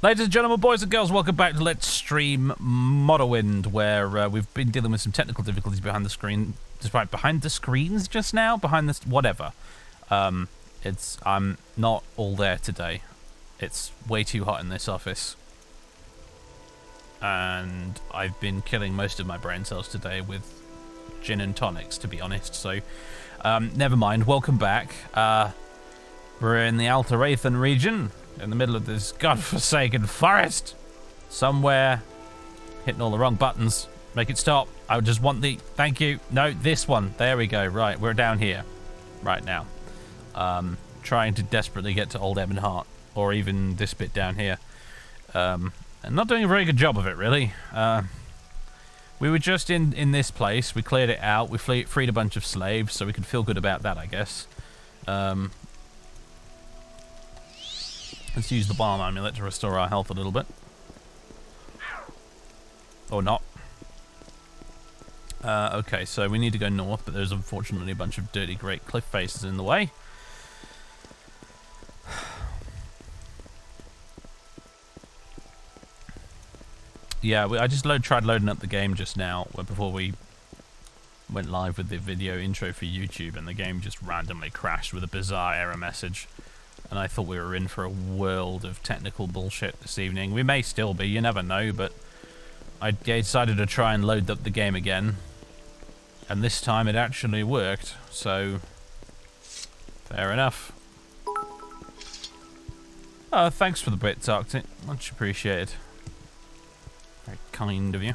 Ladies and gentlemen, boys and girls, welcome back to Let's Stream Morrowind, where we've been dealing with some technical difficulties behind the screen, behind the screens just now, behind this, whatever. I'm not all there today. It's way too hot in this office. And I've been killing most of my brain cells today with gin and tonics, to be honest, so never mind, welcome back. We're in the Alteraethan region, in the middle of this godforsaken forest. Somewhere, hitting all the wrong buttons. Make it stop. I just want the, thank you. No, this one. There we go. Right, we're down here right now. Trying to desperately get to Old Ebonheart, or even this bit down here. And not doing a very good job of it, really. We were just in this place. We cleared it out. We freed a bunch of slaves, so we could feel good about that, I guess. Let's use the balm amulet to restore our health a little bit. Or not. Okay, so we need to go north, but there's unfortunately a bunch of dirty great cliff faces in the way. Yeah, I just tried loading up the game just now, before we went live with the video intro for YouTube, and the game just randomly crashed with a bizarre error message. And I thought we were in for a world of technical bullshit this evening. We may still be, you never know, but I decided to try and load up the game again. And this time it actually worked, so fair enough. Oh, thanks for the bits, Arctic. Much appreciated. Very kind of you.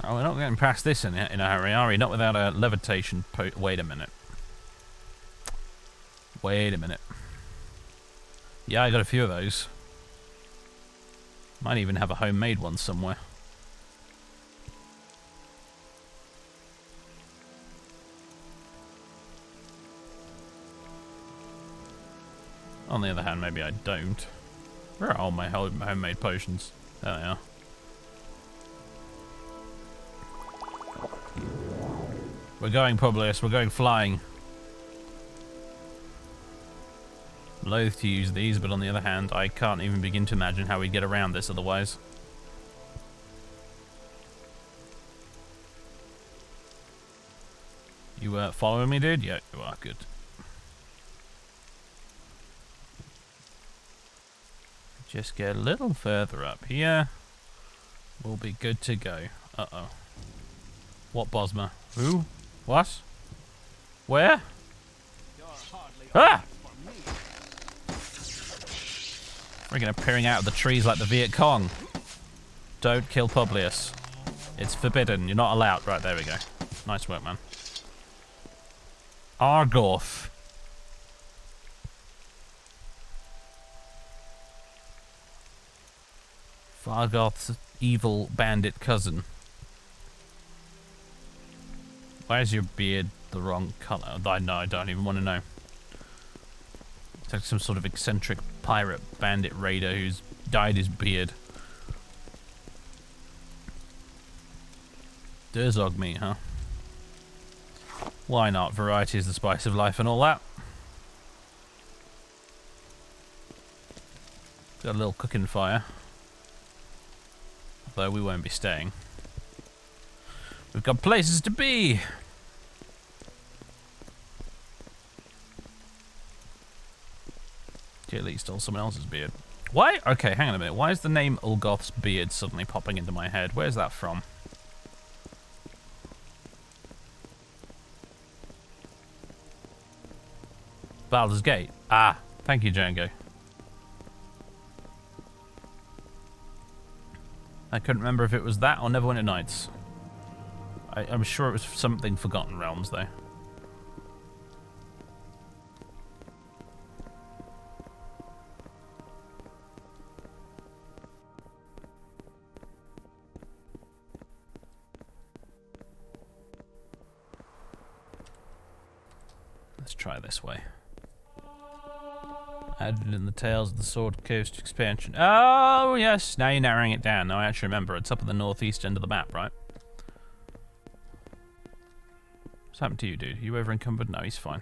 Oh, we're not getting past this in a hurry, are we? Not without a levitation wait a minute. Wait a minute. Yeah, I got a few of those. Might even have a homemade one somewhere. On the other hand, maybe I don't. Where are all my homemade potions? There they are. We're going, Publius. We're going flying. Loath to use these, but on the other hand, I can't even begin to imagine how we'd get around this otherwise. You following me, dude? Yeah, you are. Good. Just get a little further up here. We'll be good to go. Uh-oh. What Bosma? Who? What? Where? Ah! Freaking appearing out of the trees like the Viet Cong. Don't kill Publius. It's forbidden. You're not allowed. Right, there we go. Nice work, man. Argoth. Fargoth's evil bandit cousin. Why is your beard the wrong colour? I don't even want to know. It's like some sort of eccentric pirate bandit raider who's dyed his beard. Durzog meat, huh? Why not? Variety is the spice of life and all that. Got a little cooking fire. Although we won't be staying. We've got places to be! Clearly stole someone else's beard. Why? Okay, hang on a minute. Why is the name Ulgoth's beard suddenly popping into my head? Where's that from? Baldur's Gate. Ah, thank you, Django. I couldn't remember if it was that or Neverwinter Nights. I'm sure it was something Forgotten Realms, though. Let's try this way. Added in the Tales of the Sword Coast expansion. Oh, yes. Now you're narrowing it down. Now I actually remember. It's up at the northeast end of the map, right? What's happened to you, dude? Are you over encumbered? No, he's fine.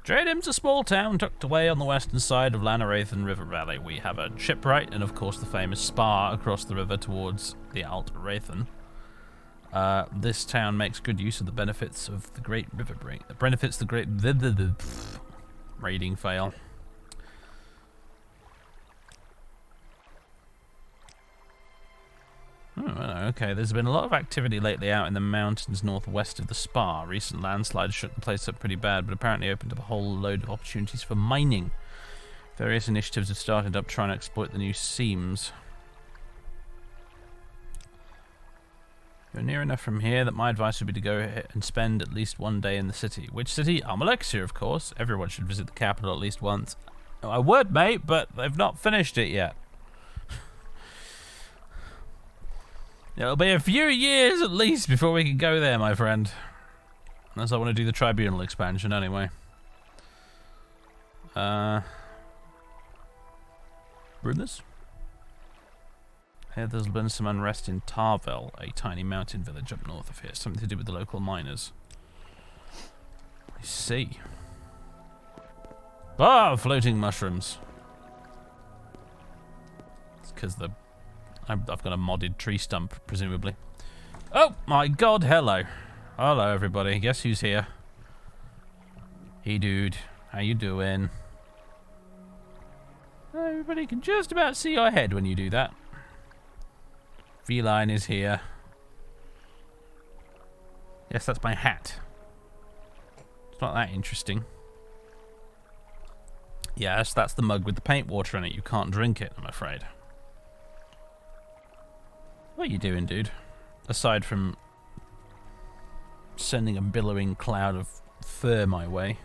Drainham's a small town tucked away on the western side of Lanaraithen River Valley. We have a shipwright and, of course, the famous spa across the river towards the Alteraithen. This town makes good use of the benefits of the Great River Break. It benefits the Great... Raiding fail. Oh, okay, there's been a lot of activity lately out in the mountains northwest of the spa. Recent landslides shook the place up pretty bad, but apparently opened up a whole load of opportunities for mining. Various initiatives have started up trying to exploit the new seams. You're near enough from here that my advice would be to go ahead and spend at least one day in the city. Which city? Almalexia, of course. Everyone should visit the capital at least once. I would, mate, but they've not finished it yet. It'll be a few years at least before we can go there, my friend. Unless I want to do the Tribunal expansion, anyway. Rumors? There's been some unrest in Tamriel, a tiny mountain village up north of here. Something to do with the local miners. I see. Ah, floating mushrooms. It's because I've got a modded tree stump, presumably. Oh my god, hello. Hello, everybody. Guess who's here? Hey, dude. How you doing? Everybody can just about see your head when you do that. Feline is here. Yes, that's my hat. It's not that interesting. Yes, that's the mug with the paint water in it. You can't drink it, I'm afraid. What are you doing, dude? Aside from sending a billowing cloud of fur my way.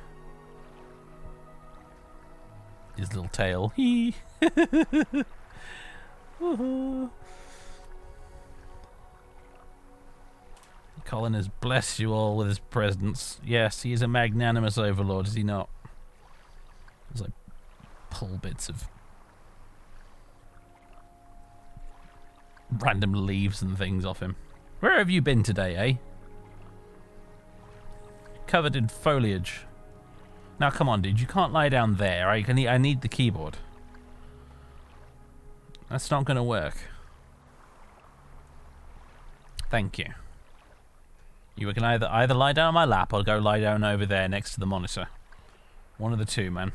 His little tail. Hee. Colin has blessed you all with his presence. Yes, he is a magnanimous overlord, is he not? As I pull bits of random leaves and things off him. Where have you been today, eh? Covered in foliage. Now, come on, dude. You can't lie down there. I need the keyboard. That's not going to work. Thank you. You can either lie down on my lap or go lie down over there next to the monitor. One of the two, man.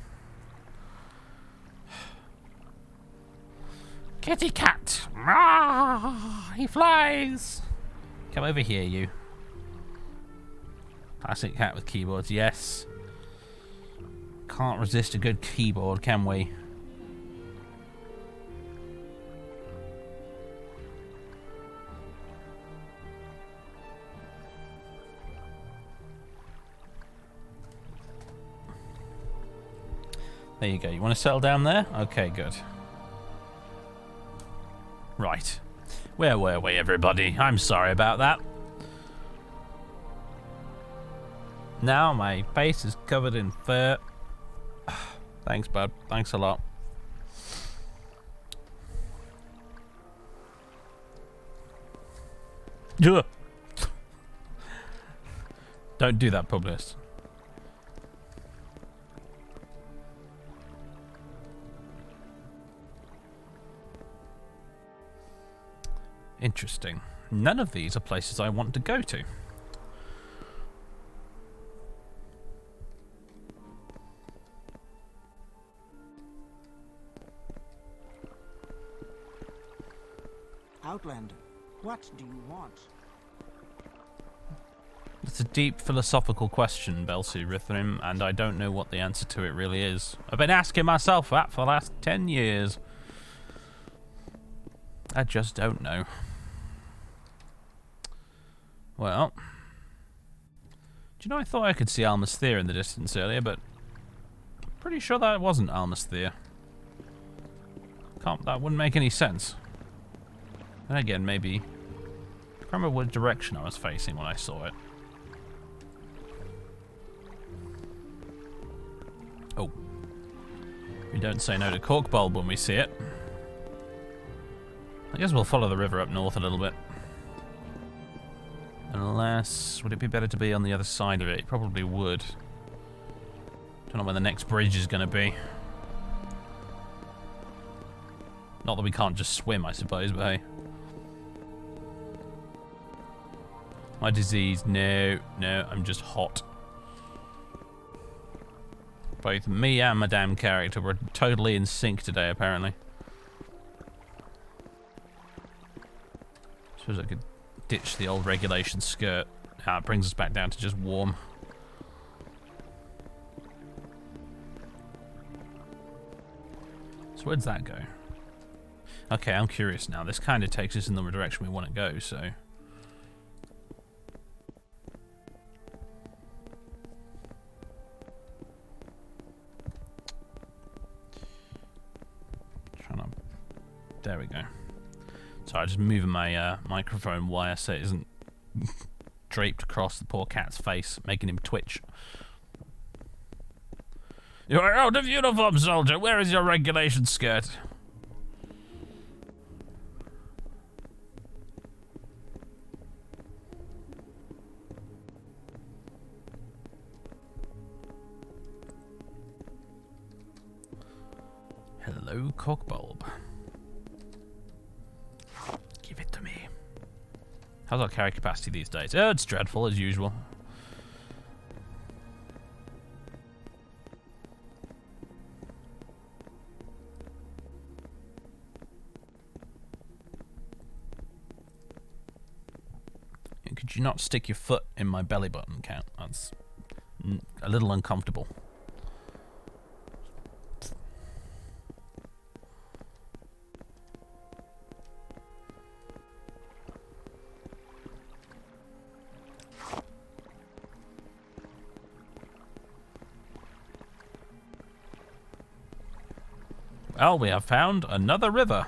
Kitty cat! Ah, he flies! Come over here, you. Classic cat with keyboards, yes. Can't resist a good keyboard, can we? There you go. You want to settle down there? Okay, good. Right. Where were we, everybody? I'm sorry about that. Now my face is covered in fur. Thanks, bud. Thanks a lot. Ugh. Don't do that, Publius. Interesting. None of these are places I want to go to. Outlander, what do you want? It's a deep philosophical question, Belsi Rithrim, and I don't know what the answer to it really is. I've been asking myself that for the last 10 years. I just don't know. Well, do you know, I thought I could see Almasthir in the distance earlier, but I'm pretty sure that wasn't Almasthir. That wouldn't make any sense. And again, maybe I can't remember what direction I was facing when I saw it. Oh, we don't say no to Corkbulb when we see it. I guess we'll follow the river up north a little bit. Unless, would it be better to be on the other side of it? It probably would. Don't know where the next bridge is going to be. Not that we can't just swim, I suppose, but hey. My disease, no, I'm just hot. Both me and my damn character were totally in sync today, apparently. Suppose I could ditch the old regulation skirt. Ah, it brings us back down to just warm. So where'd that go? Okay, I'm curious now. This kind of takes us in the direction we want to go, so... There we go. Sorry, just moving my microphone wire so it isn't draped across the poor cat's face, making him twitch. You're out of uniform, soldier. Where is your regulation skirt? Hello, cockbulb. Give it to me. How's our carry capacity these days? Oh, it's dreadful as usual. Could you not stick your foot in my belly button, Count? That's a little uncomfortable. Well, we have found another river.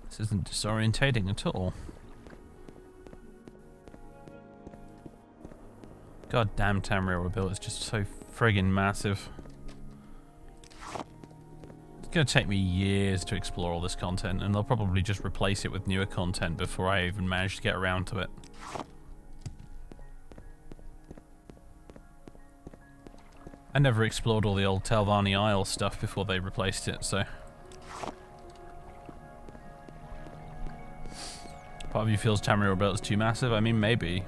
This isn't disorientating at all. God damn, Tamriel Rebuilt is just so friggin' massive. It's gonna take me years to explore all this content, and they'll probably just replace it with newer content before I even manage to get around to it. I never explored all the old Telvanni Isle stuff before they replaced it, so... Part of you feels Tamriel Rebuilt is too massive? I mean, maybe.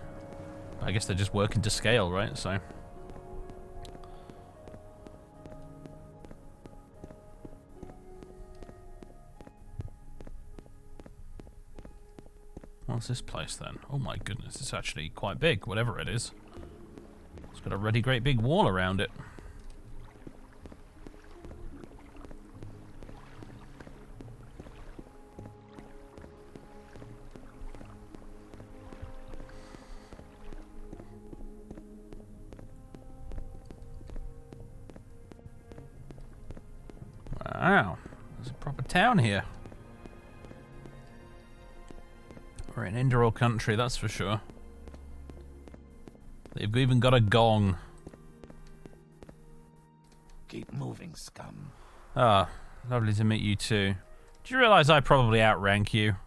I guess they're just working to scale, right? So... What's this place then? Oh my goodness, it's actually quite big, whatever it is. It's got a really great big wall around it. Wow, there's a proper town here. We're in Indoril country, that's for sure. They've even got a gong. Keep moving, scum. Ah, lovely to meet you too. Do you realize I probably outrank you?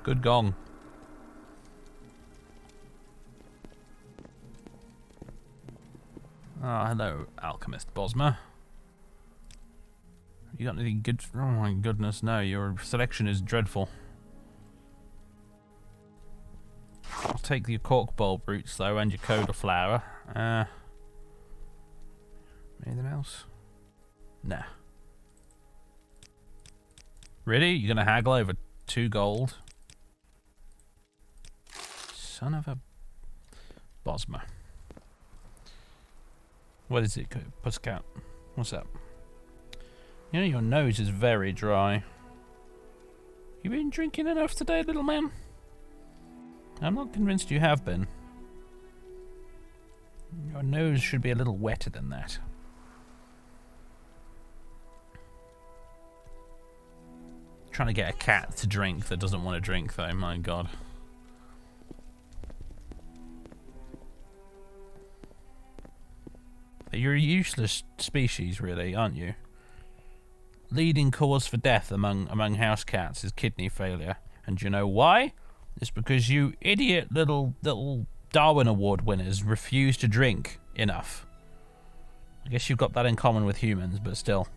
Good gong. Ah, hello, Alchemist Bosma. You got anything good? Oh my goodness, no, your selection is dreadful. I'll take your cork bulb roots though, and your coda flower. Anything else? Nah. Really? You're gonna haggle over 2 gold? Son of a Bosma. What is it, Pusscat? What's up? You know, your nose is very dry. You been drinking enough today, little man? I'm not convinced you have been. Your nose should be a little wetter than that. Trying to get a cat to drink that doesn't want to drink, though, my god. you're a useless species, really, aren't you? Leading cause for death among house cats is kidney failure. And do you know why? It's because you idiot little Darwin Award winners refuse to drink enough. I guess you've got that in common with humans, but still.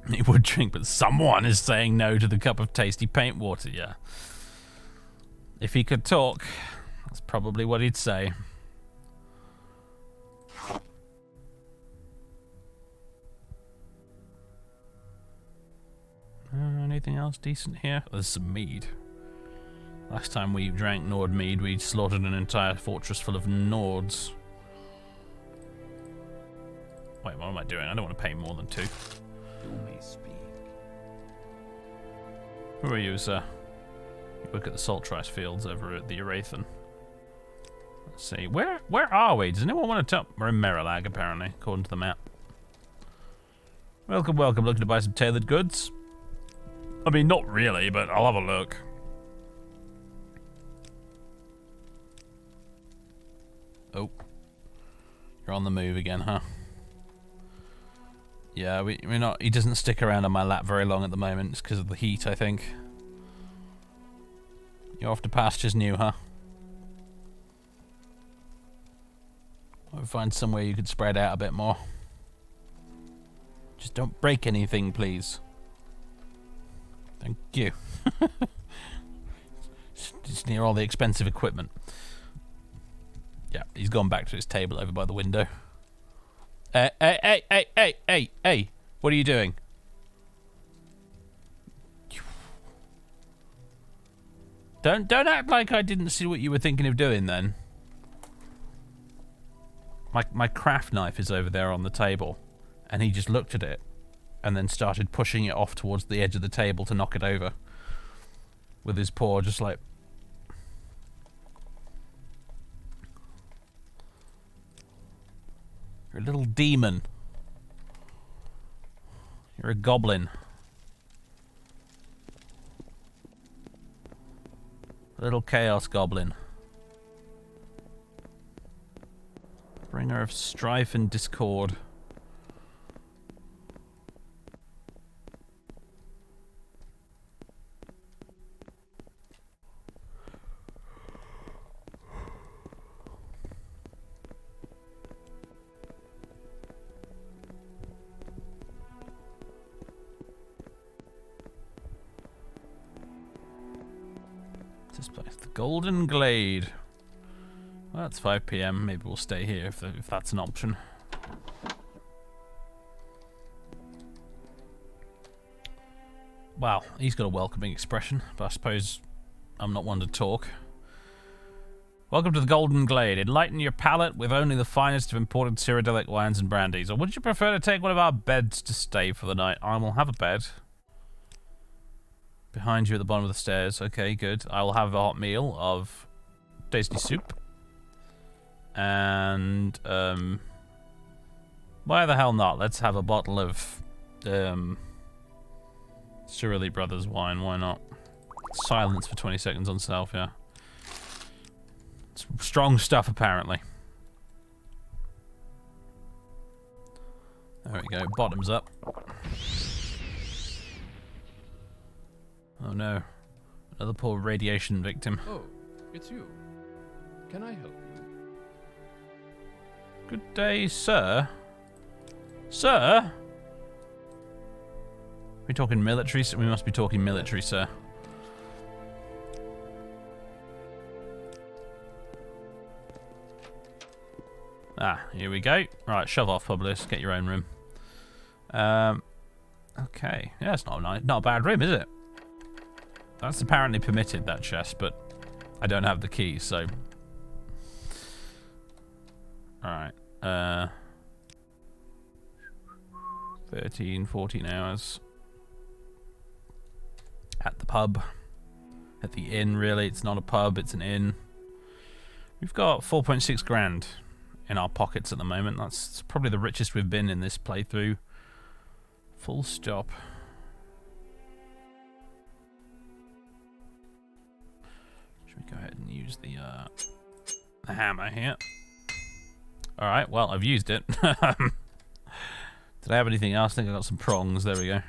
He would drink, but someone is saying no to the cup of tasty paint water, yeah. If he could talk, that's probably what he'd say. Anything else decent here? Oh, there's some mead. Last time we drank Nord mead, we slaughtered an entire fortress full of Nords. Wait, what am I doing? I don't want to pay more than 2. You may speak. Who are you, sir? You work at the salt rice fields over at the Urathan. Let's see. Where are we? Does anyone want to tell? We're in Merilag, apparently, according to the map. Welcome, welcome. Looking to buy some tailored goods? I mean, not really, but I'll have a look. Oh. You're on the move again, huh? Yeah, we're not... He doesn't stick around on my lap very long at the moment. It's because of the heat, I think. You're off to pastures new, huh? I'll find somewhere you could spread out a bit more. Just don't break anything, please. Thank you. Just near all the expensive equipment. Yeah, he's gone back to his table over by the window. Hey! What are you doing? Don't act like I didn't see what you were thinking of doing then. My craft knife is over there on the table, and he just looked at it and then started pushing it off towards the edge of the table to knock it over with his paw, just like... You're a little demon. You're a goblin. A little chaos goblin. Bringer of strife and discord. This place, the Golden Glade. Well, it's 5 PM. Maybe we'll stay here if that's an option. Wow, he's got a welcoming expression, but I suppose I'm not one to talk. Welcome to the Golden Glade. Enlighten your palate with only the finest of imported Cyrodiilic wines and brandies. Or would you prefer to take one of our beds to stay for the night? I will have a bed. Behind you at the bottom of the stairs. Okay, good. I will have a hot meal of tasty soup. And, why the hell not? Let's have a bottle of, Cyrilli Brothers wine. Why not? Silence for 20 seconds on self, yeah. It's strong stuff, apparently. There we go. Bottoms up. Oh no. Another poor radiation victim. Oh, it's you. Can I help you? Good day, sir. Sir? Are we talking military? We must be talking military, sir. Ah, here we go. Right, shove off, Publius. Get your own room. Okay. Yeah, it's not a bad room, is it? That's apparently permitted, that chest, but I don't have the key, so... Alright. 13, 14 hours. At the pub. At the inn, really. It's not a pub, it's an inn. We've got 4.6 grand in our pockets at the moment. That's probably the richest we've been in this playthrough. Full stop. Should we go ahead and use the a hammer here. Alright, well, I've used it. Did I have anything else? I think I got some prongs. There we go.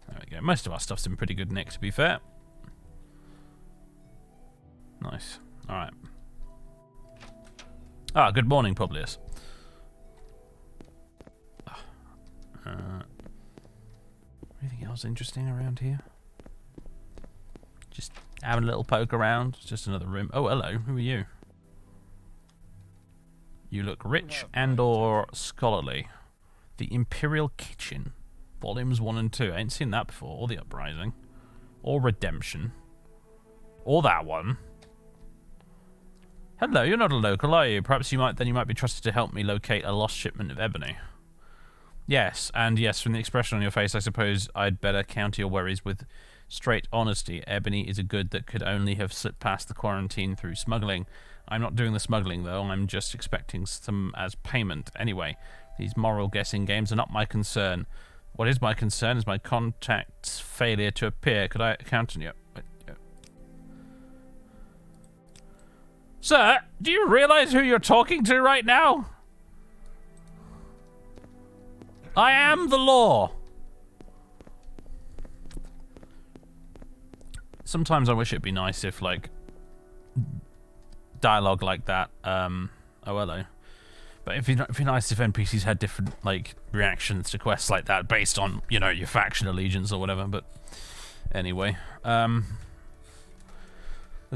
There we go. Most of our stuff's in pretty good nick, to be fair. Nice. Alright. Ah, good morning, Publius. Anything else interesting around here? Just having a little poke around. It's just another room. Oh, hello. Who are you? You look rich and or scholarly. The Imperial Kitchen. Volumes 1 and 2. I ain't seen that before. Or The Uprising. Or Redemption. Or that one. Hello, you're not a local, are you? Perhaps you might be trusted to help me locate a lost shipment of ebony. Yes, and yes, from the expression on your face, I suppose I'd better counter your worries with straight honesty. Ebony is a good that could only have slipped past the quarantine through smuggling. I'm not doing the smuggling, though. I'm just expecting some as payment. Anyway, these moral guessing games are not my concern. What is my concern is my contact's failure to appear. Could I count on you? Sir, do you realize who you're talking to right now? I am the law. Sometimes I wish it'd be nice if, like, dialogue like that. Oh, hello. But it'd be nice if NPCs had different, like, reactions to quests like that based on, you know, your faction allegiance or whatever. But anyway, let's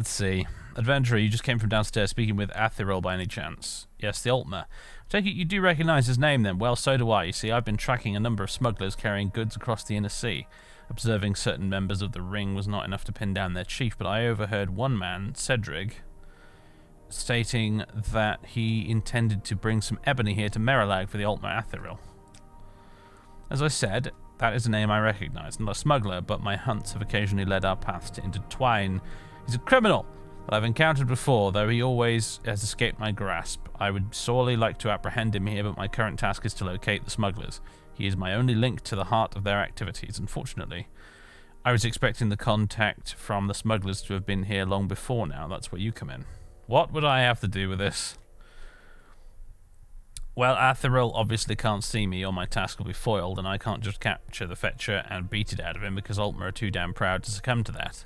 see. Adventurer, you just came from downstairs speaking with Tamriel by any chance? Yes, the Altmer. Take it you do recognize his name then. Well, so do I. You see, I've been tracking a number of smugglers carrying goods across the inner sea. Observing certain members of the ring was not enough to pin down their chief, but I overheard one man, Cedric, stating that he intended to bring some ebony here to Mephala for the Altmer Tamriel. As I said, that is a name I recognize. Not a smuggler, but my hunts have occasionally led our paths to intertwine. He's a criminal that I've encountered before, though he always has escaped my grasp. I would sorely like to apprehend him here, but my current task is to locate the smugglers. He is my only link to the heart of their activities. Unfortunately, I was expecting the contact from the smugglers to have been here long before now. That's where you come in. What would I have to do with this? Well, Tamriel obviously can't see me, or my task will be foiled, and I can't just capture the fetcher and beat it out of him because Altmer are too damn proud to succumb to that.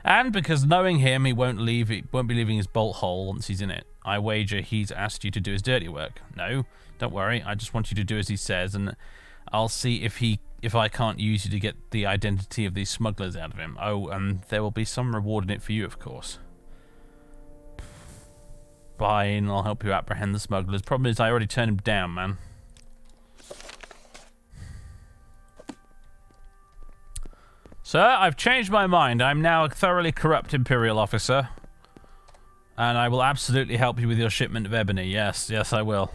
And because knowing him, he won't be leaving his bolt hole once he's in it. I wager he's asked you to do his dirty work. No, don't worry. I just want you to do as he says, and I'll see if I can't use you to get the identity of these smugglers out of him. Oh, and there will be some reward in it for you, of course. Fine, I'll help you apprehend the smugglers. Problem is, I already turned him down, man. Sir, I've changed my mind. I'm now a thoroughly corrupt Imperial officer. And I will absolutely help you with your shipment of ebony. Yes, I will.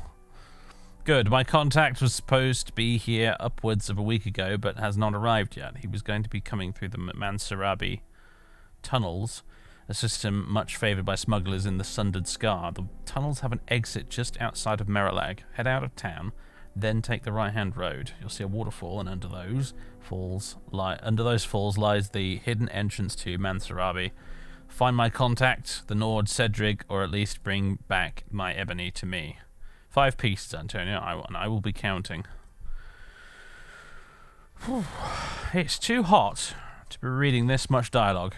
Good. My contact was supposed to be here upwards of a week ago, but has not arrived yet. He was going to be coming through the Mountainous tunnels, a system much favoured by smugglers in the Sundered Scar. The tunnels have an exit just outside of Mephala. Head out of town, then take the right-hand road. You'll see a waterfall, and under those falls lies the hidden entrance to Mountainous. Find my contact, the Nord Cedric, or at least bring back my ebony to me. 5 pieces, Antonio, and I will be counting. Whew. It's too hot to be reading this much dialogue.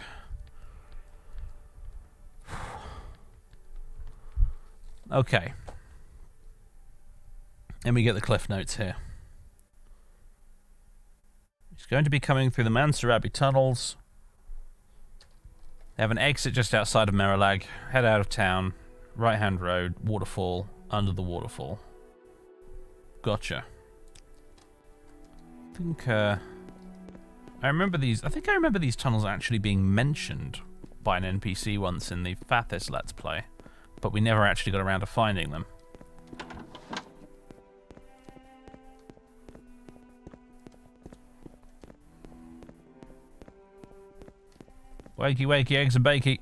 Okay. Let me get the cliff notes here. He's going to be coming through the Mountainous tunnels. They have an exit just outside of Mephala. Head out of town. Right-hand road. Waterfall. Under the waterfall. Gotcha. I think I remember these tunnels actually being mentioned by an NPC once in the Fathis Let's Play, but we never actually got around to finding them. Wakey, wakey, eggs and bakey.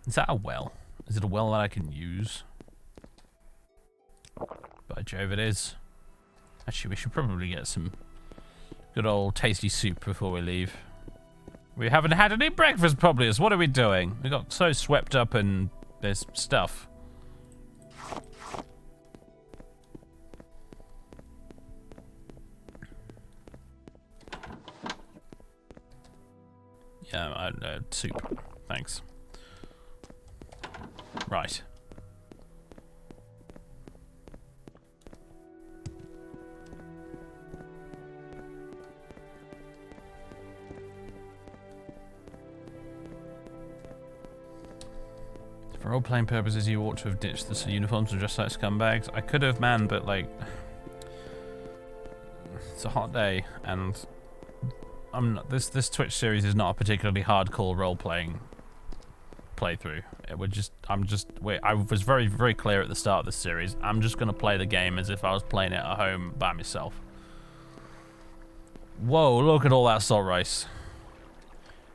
Is that a well? Is it a well that I can use? By Jove, it is. Actually, we should probably get some Good old tasty soup before we leave. We haven't had any breakfast, Publius. What are we doing? We got so swept up in this stuff. Yeah, soup. Thanks. Right. For role-playing purposes, you ought to have ditched the uniforms and dressed like scumbags. I could have, man, but like, it's a hot day, and I'm not. This Twitch series is not a particularly hardcore role-playing playthrough. I was very, very clear at the start of this series. I'm just gonna play the game as if I was playing it at home by myself. Whoa! Look at all that salt rice.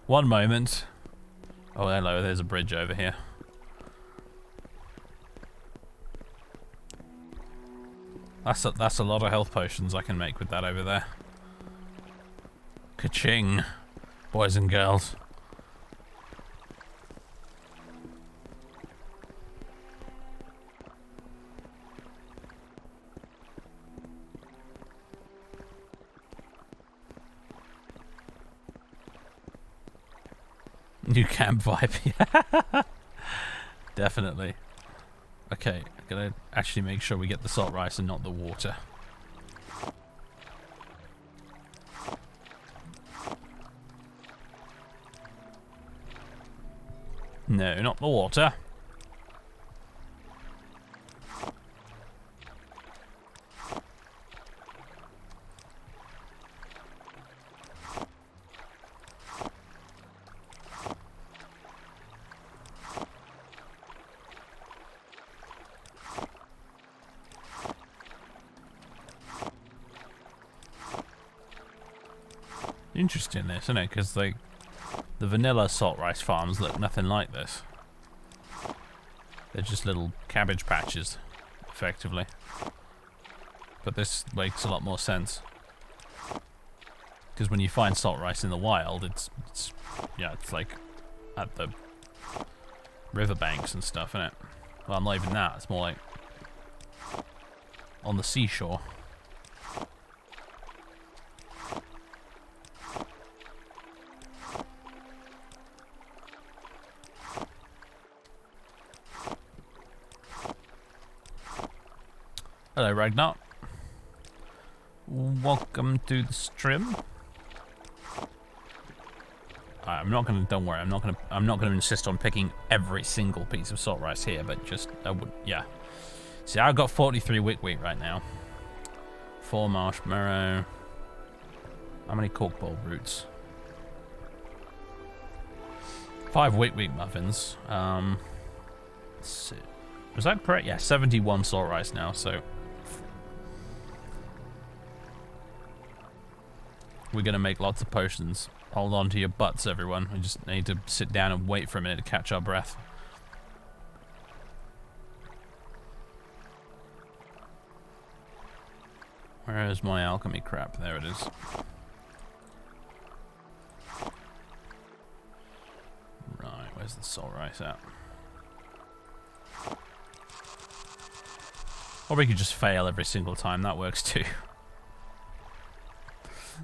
One moment. Oh, hello. There's a bridge over here. That's a lot of health potions I can make with that over there. Ka-ching, boys and girls. New camp vibe, yeah. Definitely. Okay, I'm gonna actually make sure we get the salt rice and not the water. No, not the water. Interesting this, isn't it? Because like the vanilla salt rice farms look nothing like this. They're just little cabbage patches, effectively. But this makes a lot more sense. Because when you find salt rice in the wild, it's like at the riverbanks and stuff, isn't it? Well, not even that. It's more like on the seashore. Hello, Ragnar. Welcome to the stream. I'm not gonna. Don't worry. I'm not gonna insist on picking every single piece of salt rice here, but just yeah. See, I've got 43 wick wheat right now. 4 marshmallow. How many cork bowl roots? 5 wick wheat muffins. Let's see. Was that correct? Yeah, 71 salt rice now. So we're gonna make lots of potions. Hold on to your butts, everyone. We just need to sit down and wait for a minute to catch our breath. Where is my alchemy crap? There it is. Right, where's the salt rice at? Or we could just fail every single time. That works too.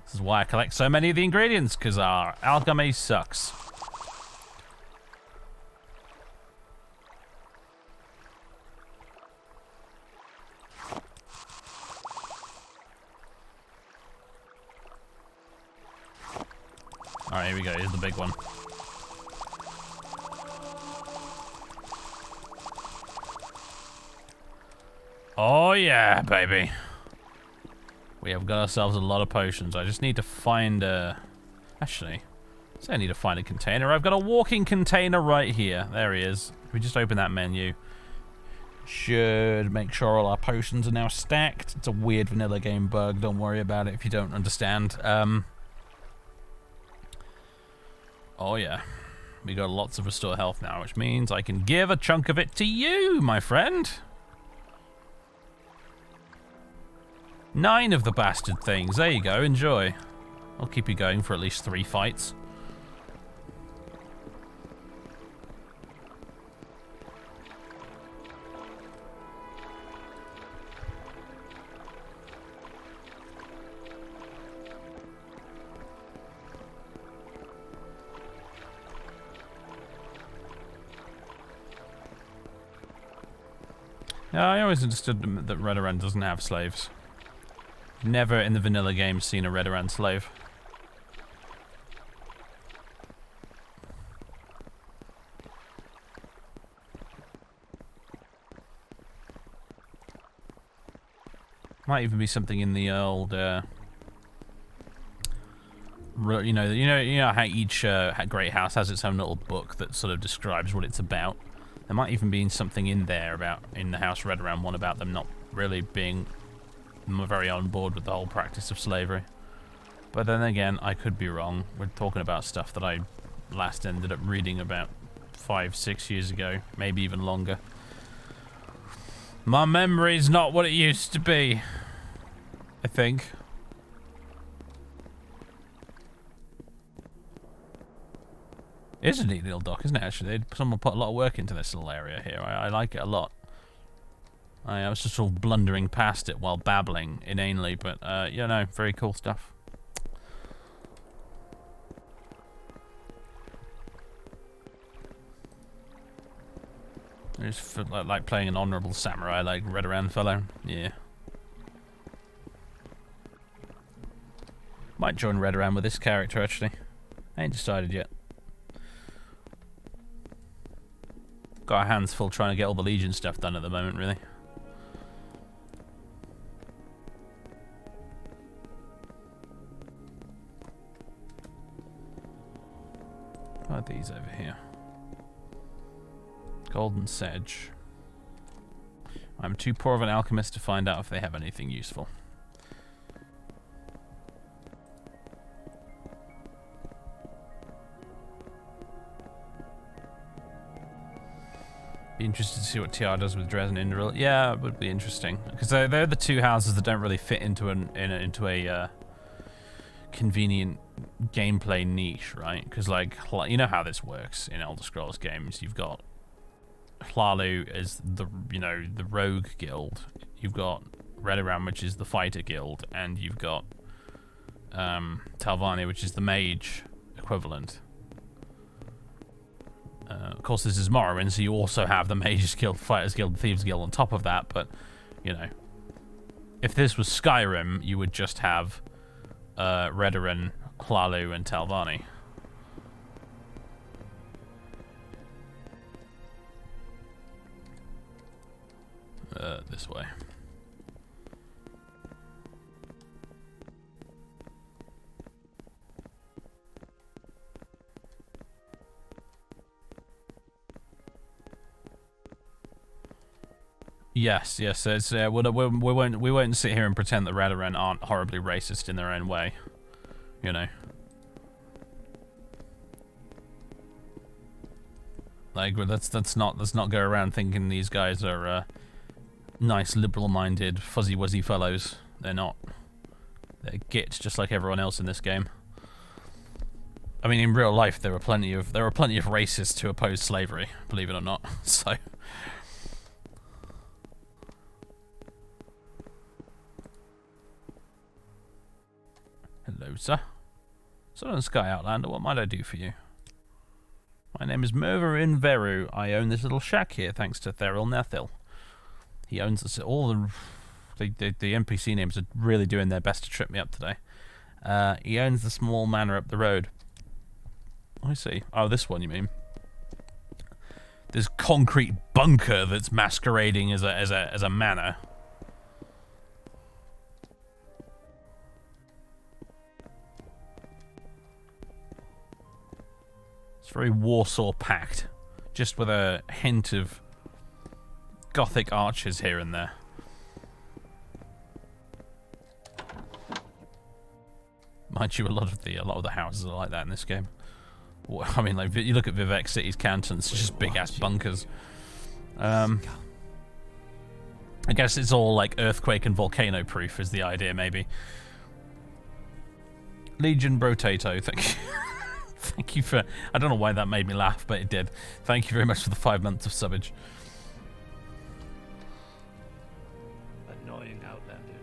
This is why I collect so many of the ingredients, because our alchemy sucks. Alright, here we go. Here's the big one. Oh yeah, baby. We have got ourselves a lot of potions. I just need to find a... Actually, I need to find a container. I've got a walking container right here. There he is. If we just open that menu, should make sure all our potions are now stacked. It's a weird vanilla game bug. Don't worry about it if you don't understand. Oh yeah. We got lots of restore health now, which means I can give a chunk of it to you, my friend. 9 of the bastard things. There you go. Enjoy. I'll keep you going for at least 3 fights. Yeah, I always understood that Redoran doesn't have slaves. Never in the vanilla games seen a Redoran slave. Might even be something in the old, you know how each great house has its own little book that sort of describes what it's about. There might even be something in there about, in the House Redoran one, about them not really being very on board with the whole practice of slavery. But then again, I could be wrong. We're talking about stuff that I last ended up reading about 5-6 years ago, maybe even longer. My memory's not what it used to be, I think. It is a neat little dock, isn't it, actually? Someone put a lot of work into this little area here. I like it a lot. I was just sort of blundering past it while babbling inanely, but, you know, very cool stuff. I just feel like playing an honourable samurai, like Redoran fellow. Yeah. Might join Redoran with this character, actually. I ain't decided yet. Got our hands full trying to get all the Legion stuff done at the moment, really. What are these over here? Golden sedge. I'm too poor of an alchemist to find out if they have anything useful. Be interested to see what TR does with Dres and Indril. Yeah, it would be interesting because they're the two houses that don't really fit into a convenient gameplay niche, right? Because like you know how this works in Elder Scrolls games. You've got Hlalu as the rogue guild. You've got Redoran, which is the fighter guild, and you've got Telvanni, which is the mage equivalent. Of course, this is Morrowind, so you also have the Mages Guild, Fighters Guild, Thieves Guild on top of that, but, you know, if this was Skyrim, you would just have Redoran, Hlalu, and Telvanni. This way. Yes, it's we won't sit here and pretend that Redoran aren't horribly racist in their own way, you know. Like let's not go around thinking these guys are nice, liberal-minded, fuzzy-wuzzy fellows. They're not. They're gits, just like everyone else in this game. I mean, in real life, there were plenty of racists who opposed slavery, believe it or not. So. Hello, sir. Southern Sky Outlander, what might I do for you? My name is Merverin Veru. I own this little shack here, thanks to Theril Nethil. He owns this, all the NPC names are really doing their best to trip me up today. He owns the small manor up the road. I see. Oh, this one you mean? This concrete bunker that's masquerading as a manor. Very Warsaw packed, just with a hint of Gothic arches here and there. Mind you, a lot of the houses are like that in this game. I mean, like you look at Vivek City's cantons, it's just big ass bunkers. I guess it's all like earthquake and volcano proof is the idea, maybe. Legion Brotato, thank you. Thank you for... I don't know why that made me laugh, but it did. Thank you very much for the 5 months of subbage. Annoying outlander.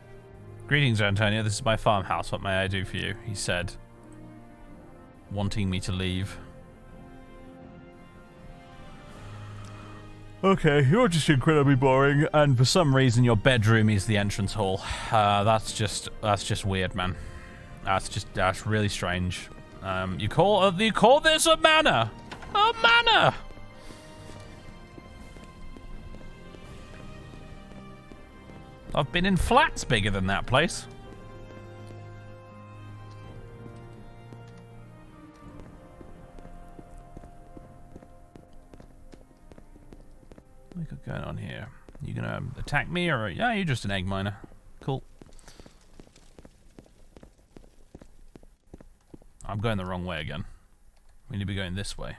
Greetings, Antonio. This is my farmhouse. What may I do for you? He said, wanting me to leave. Okay, you're just incredibly boring, and for some reason your bedroom is the entrance hall. That's just weird, man. That's really strange. You call this a manor? A manor! I've been in flats bigger than that place. What we got going on here? You gonna attack me, or yeah, you're just an egg miner. Cool. I'm going the wrong way again. We need to be going this way.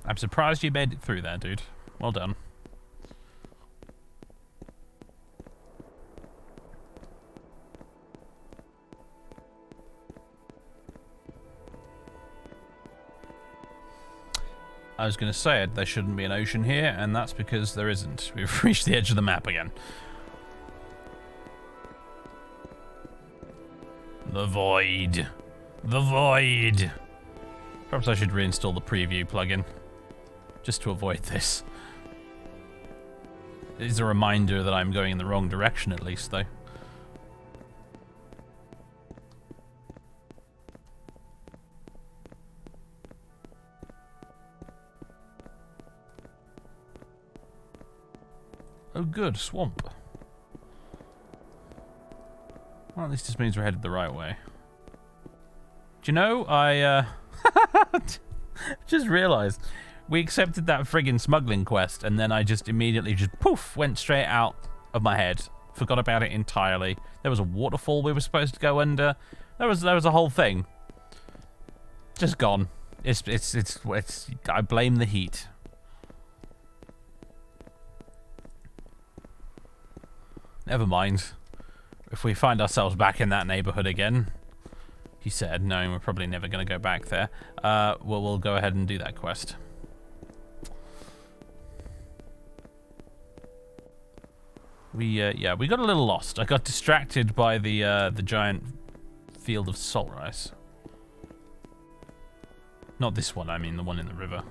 I'm surprised you made it through there, dude. Well done. I was going to say it, there shouldn't be an ocean here, and that's because there isn't. We've reached the edge of the map again. The void. The void. Perhaps I should reinstall the preview plugin, just to avoid this. It is a reminder that I'm going in the wrong direction, at least, though. Oh good, swamp. Well, at least this means we're headed the right way. Do you know, I just realised we accepted that friggin' smuggling quest, and then I just immediately poof, went straight out of my head. Forgot about it entirely. There was a waterfall we were supposed to go under. There was a whole thing. Just gone. It's I blame the heat. Never mind. If we find ourselves back in that neighborhood again, he said, knowing we're probably never going to go back there, we'll go ahead and do that quest. We got a little lost. I got distracted by the giant field of salt rice. Not this one, I mean the one in the river.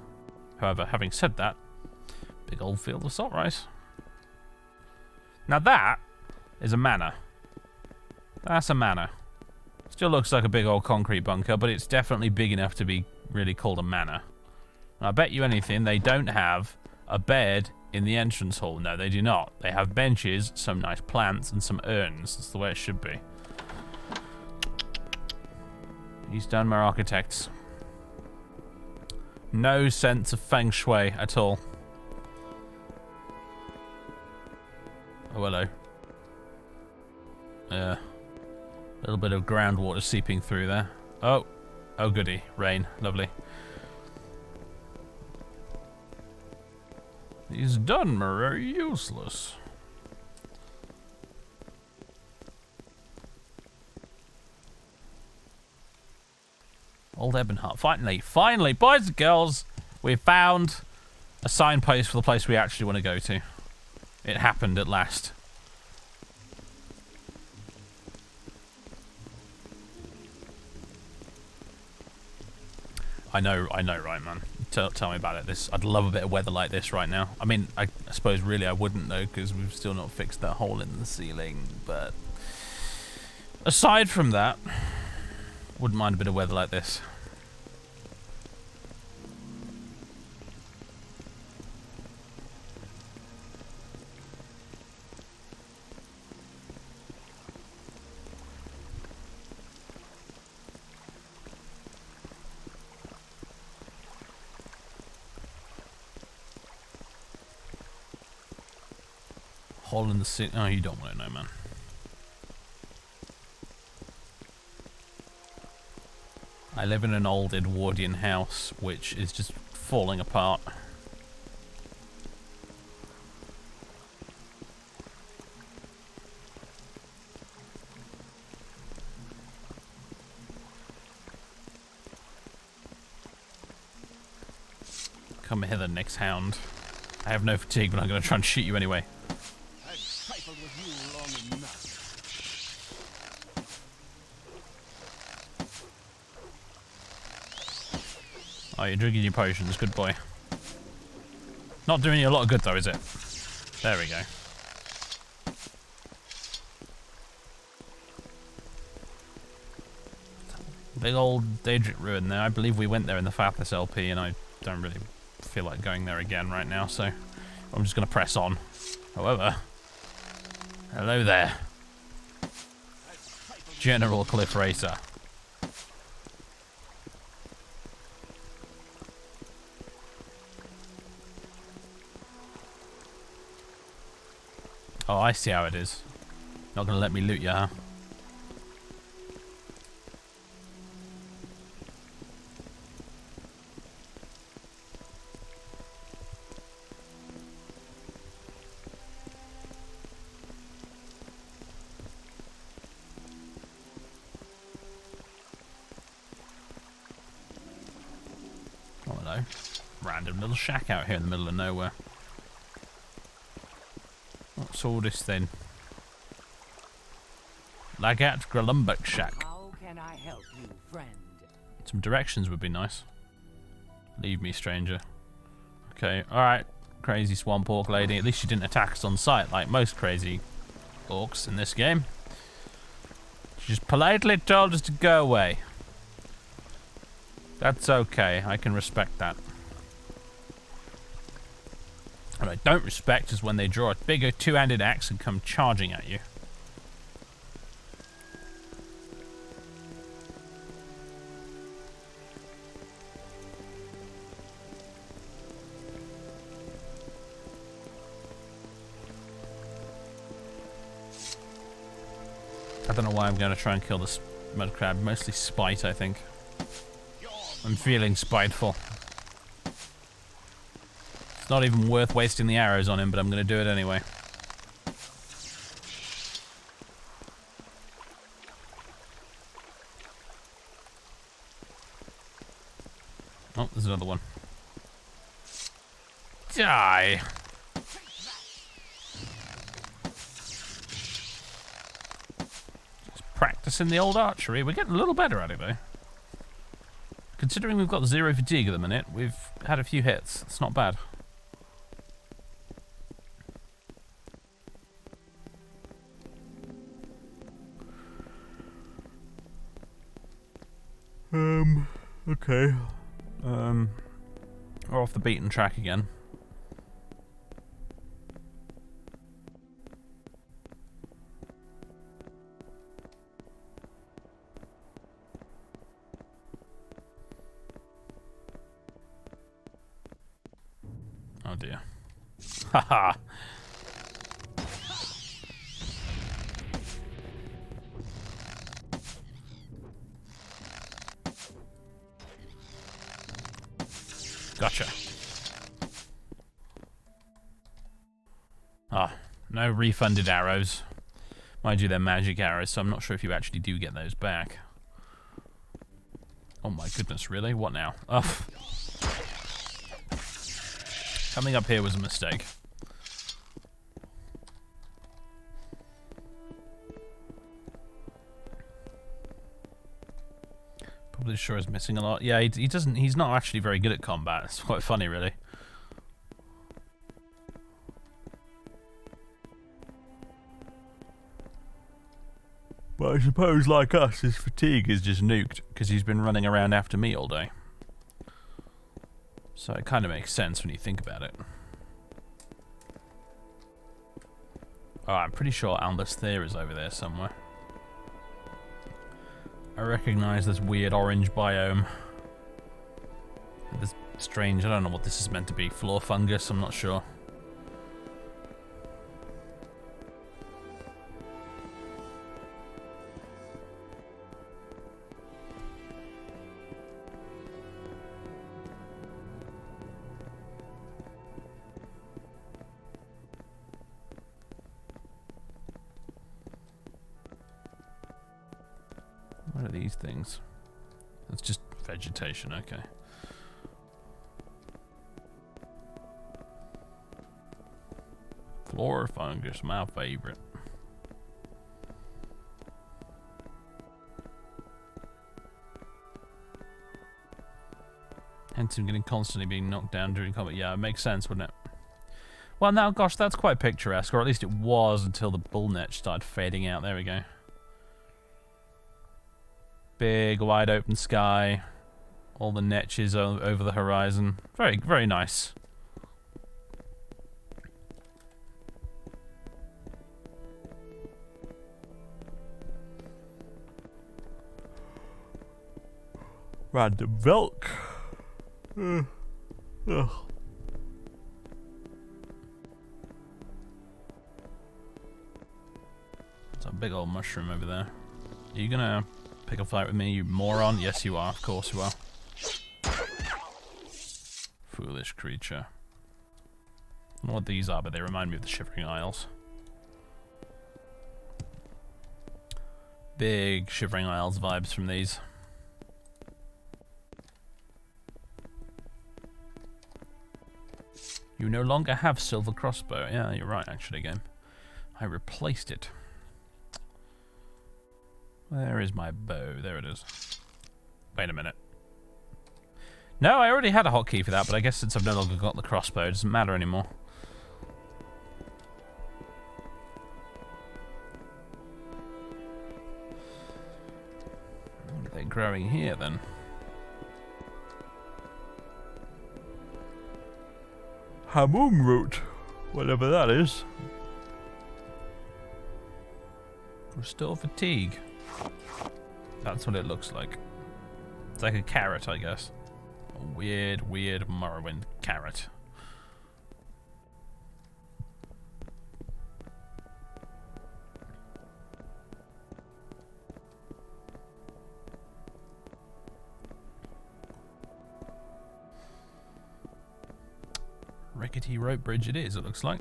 However, having said that, big old field of salt rice. Now that is a manor. That's a manor. Still looks like a big old concrete bunker, but it's definitely big enough to be really called a manor. And I bet you anything they don't have a bed in the entrance hall. No, they do not. They have benches, some nice plants, and some urns. That's the way it should be. These Dunmer architects. No sense of Feng Shui at all. Oh, hello. A little bit of groundwater seeping through there. Oh goody. Rain. Lovely. These Dunmer are useless. Old Ebonheart. Finally, boys and girls, we've found a signpost for the place we actually want to go to. It happened at last. I know, right, man? Tell me about it. I'd love a bit of weather like this right now. I mean, I suppose really I wouldn't though, because we've still not fixed that hole in the ceiling. But aside from that, wouldn't mind a bit of weather like this. hole in the city. Oh, you don't want to know, man. I live in an old Edwardian house, which is just falling apart. Come hither, Nick's hound. I have no fatigue, but I'm going to try and shoot you anyway. I've trifled with you long enough. Oh, you're drinking your potions. Good boy. Not doing you a lot of good, though, is it? There we go. Big old Daedric ruin there. I believe we went there in the Fathus LP, and I don't really feel like going there again right now, so I'm just going to press on. However, hello there. General Cliff Racer. Oh, I see how it is. Not going to let me loot you, huh? Oh, hello. Random little shack out here in the middle of nowhere. What's all this then? Lagat Grolumbuk shack. How can I help you, friend? Some directions would be nice. Leave me, stranger. Okay, alright. Crazy swamp orc lady. At least she didn't attack us on sight like most crazy orcs in this game. She just politely told us to go away. That's okay. I can respect that. What I don't respect is when they draw a bigger two-handed axe and come charging at you. I don't know why I'm going to try and kill this mud crab. Mostly spite, I think. I'm feeling spiteful. It's not even worth wasting the arrows on him, but I'm going to do it anyway. Oh, there's another one. Die! Just practicing the old archery. We're getting a little better at it, though. Considering we've got 0 fatigue at the minute, we've had a few hits. It's not bad. Okay. We're off the beaten track again. Oh dear. Haha. Gotcha. Ah, no refunded arrows. Mind you, they're magic arrows, so I'm not sure if you actually do get those back. Oh my goodness, really? What now? Oh. Coming up here was a mistake. Probably sure is missing a lot. Yeah, he doesn't. He's not actually very good at combat. It's quite funny, really. But I suppose, like us, his fatigue is just nuked because he's been running around after me all day. So it kind of makes sense when you think about it. Oh, I'm pretty sure Almasthair is over there somewhere. I recognize this weird orange biome. This strange, I don't know what this is meant to be. Floor fungus, I'm not sure. What are these things? It's just vegetation, okay. Flora fungus, my favorite. Hence him getting constantly being knocked down during combat. Yeah, it makes sense, wouldn't it? Well, now, gosh, that's quite picturesque, or at least it was until the bull netch started fading out. There we go. Big, wide open sky. All the netches over the horizon. Very, very nice. Random Velk. Ugh. There's a big old mushroom over there. Are you gonna pick a fight with me, you moron? Yes, you are. Of course you are. Foolish creature. I don't know what these are, but they remind me of the Shivering Isles. Big Shivering Isles vibes from these. You no longer have silver crossbow. Yeah, you're right, actually, game. I replaced it. Where is my bow? There it is. Wait a minute. No, I already had a hotkey for that, but I guess since I've no longer got the crossbow, it doesn't matter anymore. What are they growing here, then? Hamum root, whatever that is. Restore fatigue. That's what it looks like. It's like a carrot, I guess. A weird, weird Morrowind carrot. Rickety rope bridge it is, it looks like.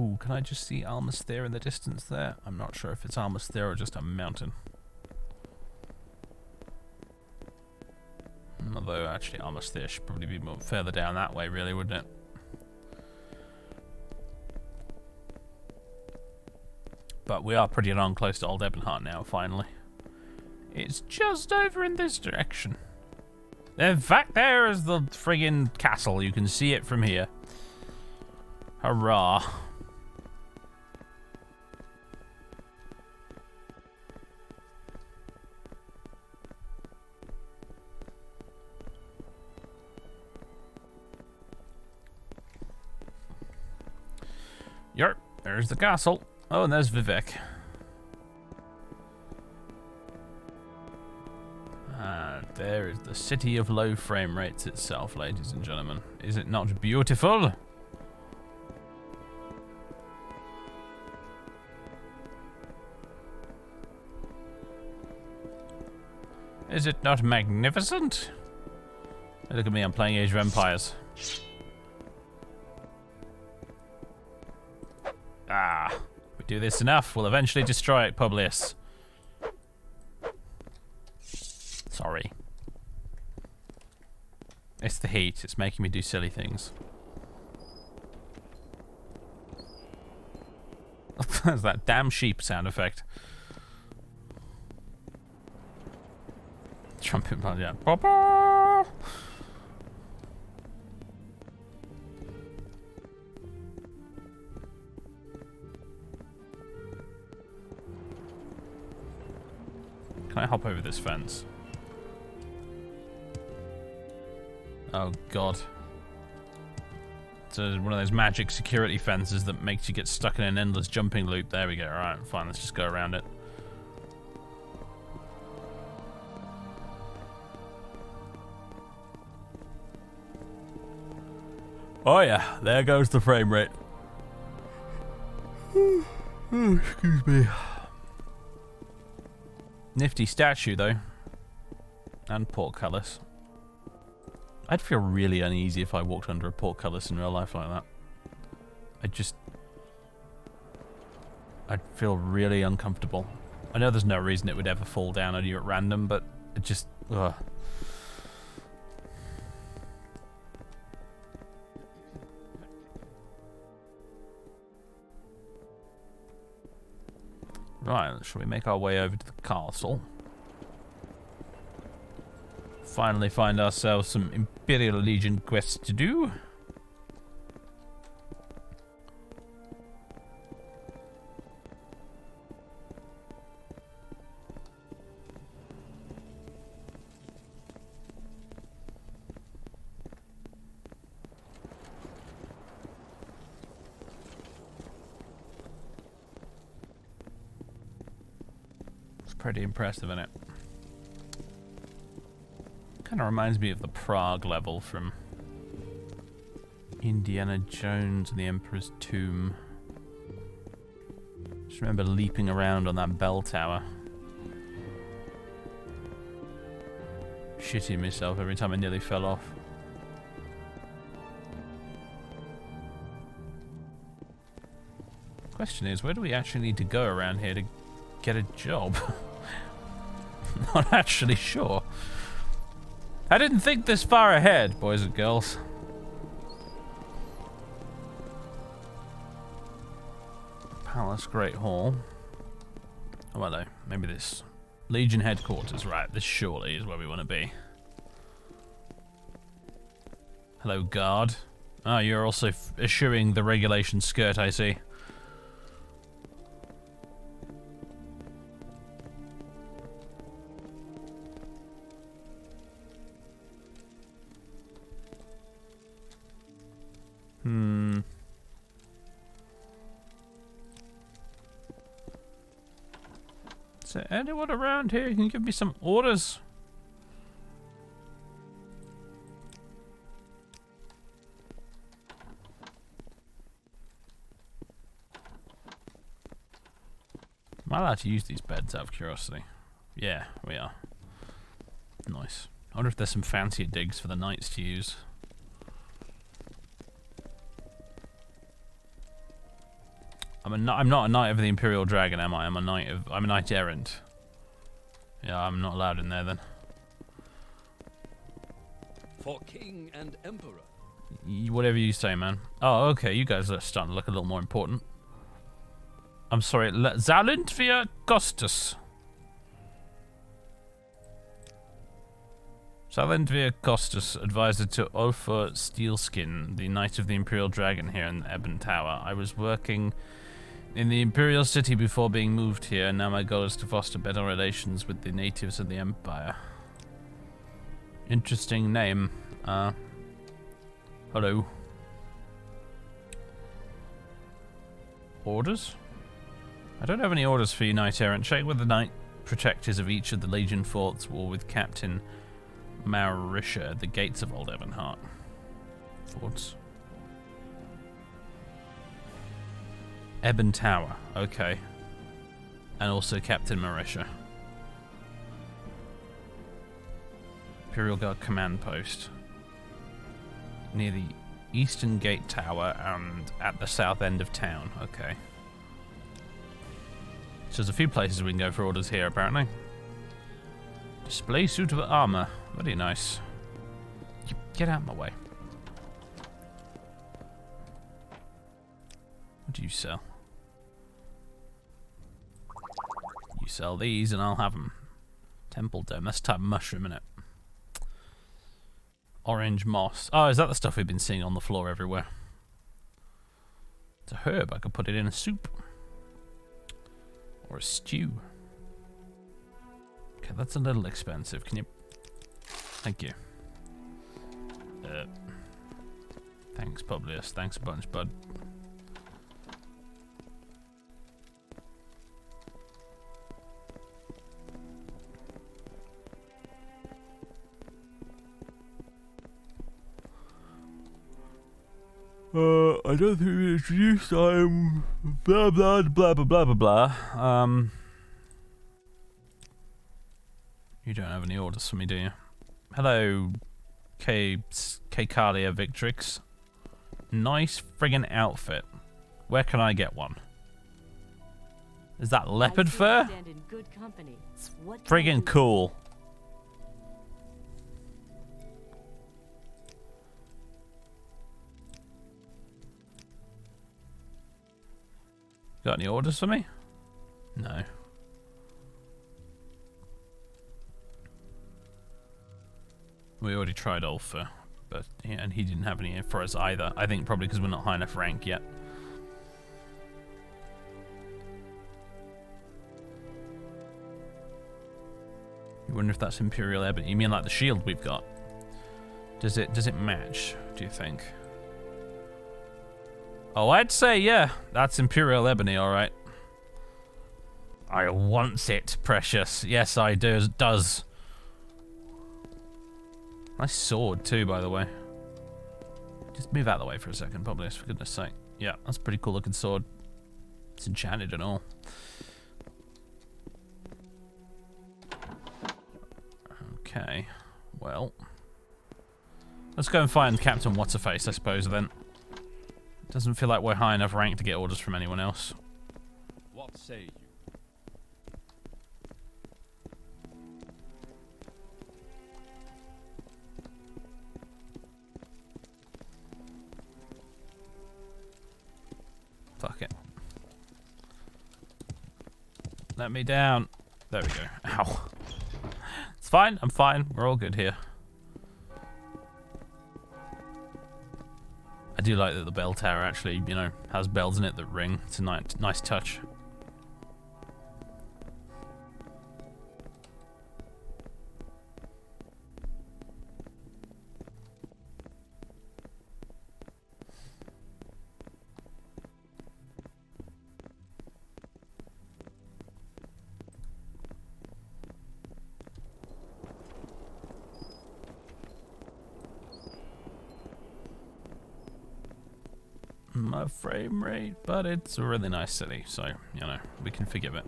Ooh, can I just see Almasthir in the distance there? I'm not sure if it's Almasthir or just a mountain. Although, actually, Almasthir should probably be more further down that way, really, wouldn't it? But we are pretty darn close to Old Ebonheart now, finally. It's just over in this direction. In fact, there is the friggin' castle. You can see it from here. Hurrah. Yarp, there's the castle. Oh, and there's Vivek. There is the city of low frame rates itself, ladies and gentlemen. Is it not beautiful? Is it not magnificent? Hey, look at me, I'm playing Age of Empires. Ah, if we do this enough, we'll eventually destroy it, Publius. Sorry. It's the heat, it's making me do silly things. There's that damn sheep sound effect. Trumpet, yeah. Ba-ba! Can I hop over this fence? Oh god. It's one of those magic security fences that makes you get stuck in an endless jumping loop. There we go. Alright, fine, let's just go around it. Oh yeah, there goes the frame rate. Oh, excuse me. Nifty statue, though. And portcullis. I'd feel really uneasy if I walked under a portcullis in real life like that. I'd feel really uncomfortable. I know there's no reason it would ever fall down on you at random, but it just... ugh. Right, shall we make our way over to the castle? Finally find ourselves some Imperial Legion quests to do. It's pretty impressive, isn't it? Kind of reminds me of the Prague level from Indiana Jones and the Emperor's Tomb. Just remember leaping around on that bell tower. Shitting myself every time I nearly fell off. Question is, where do we actually need to go around here to get a job? Not actually sure. I didn't think this far ahead, boys and girls. Palace Great Hall. Oh, well, no. Maybe this. Legion headquarters, right. This surely is where we want to be. Hello, guard. Ah, you're also eschewing the regulation skirt, I see. Is there anyone around here who can give me some orders? Am I allowed to use these beds out of curiosity? Yeah, we are. Nice. I wonder if there's some fancier digs for the knights to use. I'm not a knight of the Imperial Dragon, am I? I'm a knight errant. Yeah, I'm not allowed in there then. For king and emperor. Whatever you say, man. Oh, okay, you guys are starting to look a little more important. I'm sorry, Zalintvia Costus. Zalintvia Costus, advisor to Ulfur Steelskin, the Knight of the Imperial Dragon here in the Ebon Tower. I was working in the Imperial City before being moved here, and now my goal is to foster better relations with the natives of the Empire. Interesting name. Hello. Orders? I don't have any orders for you, Knight Errant. Check with the Knight Protectors of each of the Legion forts, or with Captain Marisha at the gates of Old Ebonheart. Forts. Ebon Tower, okay. And also Captain Marisha. Imperial Guard Command Post. Near the Eastern Gate Tower and at the south end of town, okay. So there's a few places we can go for orders here, apparently. Display suit of armor, very nice. Get out of my way. What do you sell? You sell these and I'll have them. Temple Dome, that's type of mushroom, innit? Orange moss. Oh, is that the stuff we've been seeing on the floor everywhere? It's a herb, I could put it in a soup. Or a stew. Okay, that's a little expensive. Can you... Thank you. Thanks, Publius. Thanks a bunch, bud. I don't think we introduced. I'm blah blah blah blah blah blah blah. You don't have any orders for me, do you? Hello, Kalia Victrix. Nice friggin' outfit. Where can I get one? Is that leopard fur? Friggin' cool. Got any orders for me? No. We already tried Ulfa, but and he didn't have any for us either. I think probably because we're not high enough rank yet. You wonder if that's Imperial Ebony. You mean like the shield we've got? Does it match, do you think? Oh, I'd say yeah. That's Imperial Ebony, alright. I want it, precious. Yes, I do. It does. Nice sword too, by the way. Just move out of the way for a second, probably, for goodness sake. Yeah, that's a pretty cool looking sword. It's enchanted and all. Okay, well. Let's go and find Captain What's-A-Face, I suppose, then. Doesn't feel like we're high enough rank to get orders from anyone else. What say you? Fuck it. Let me down. There we go. Ow. It's fine. I'm fine. We're all good here. I do like that the bell tower actually, you know, has bells in it that ring. It's a nice touch. My frame rate, but it's a really nice city, so, you know, we can forgive it.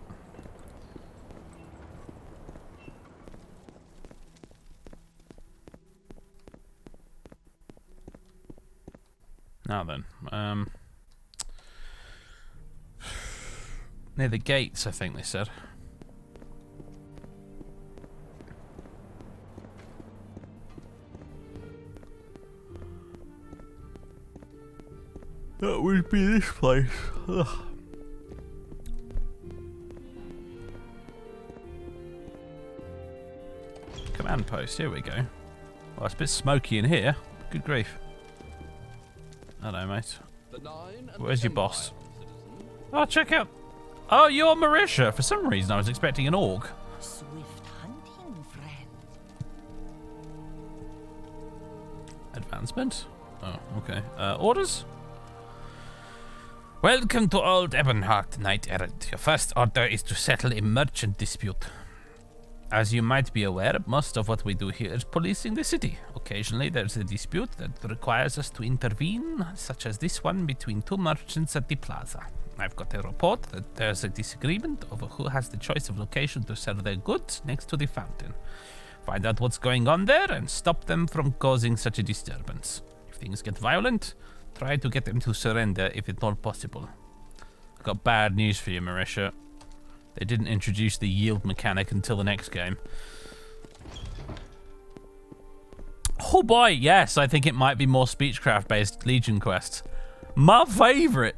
Now then, near the gates, I think they said. That would be this place. Ugh. Command post, here we go. Well, it's a bit smoky in here. Good grief. Hello, mate. Where's your boss? Oh, check out. Oh, you're Marisha. For some reason, I was expecting an orc. Swift hunting, friend. Advancement? Oh, okay. Orders? Welcome to Old Ebonheart, Knight Errant. Your first order is to settle a merchant dispute. As you might be aware, most of what we do here is policing the city. Occasionally there's a dispute that requires us to intervene, such as this one between two merchants at the plaza. I've got a report that there's a disagreement over who has the choice of location to sell their goods next to the fountain. Find out what's going on there and stop them from causing such a disturbance. If things get violent, try to get them to surrender if at all possible. I've got bad news for you, Marisha. They didn't introduce the yield mechanic until the next game. Oh boy, yes, I think it might be more speechcraft based Legion quests. My favorite.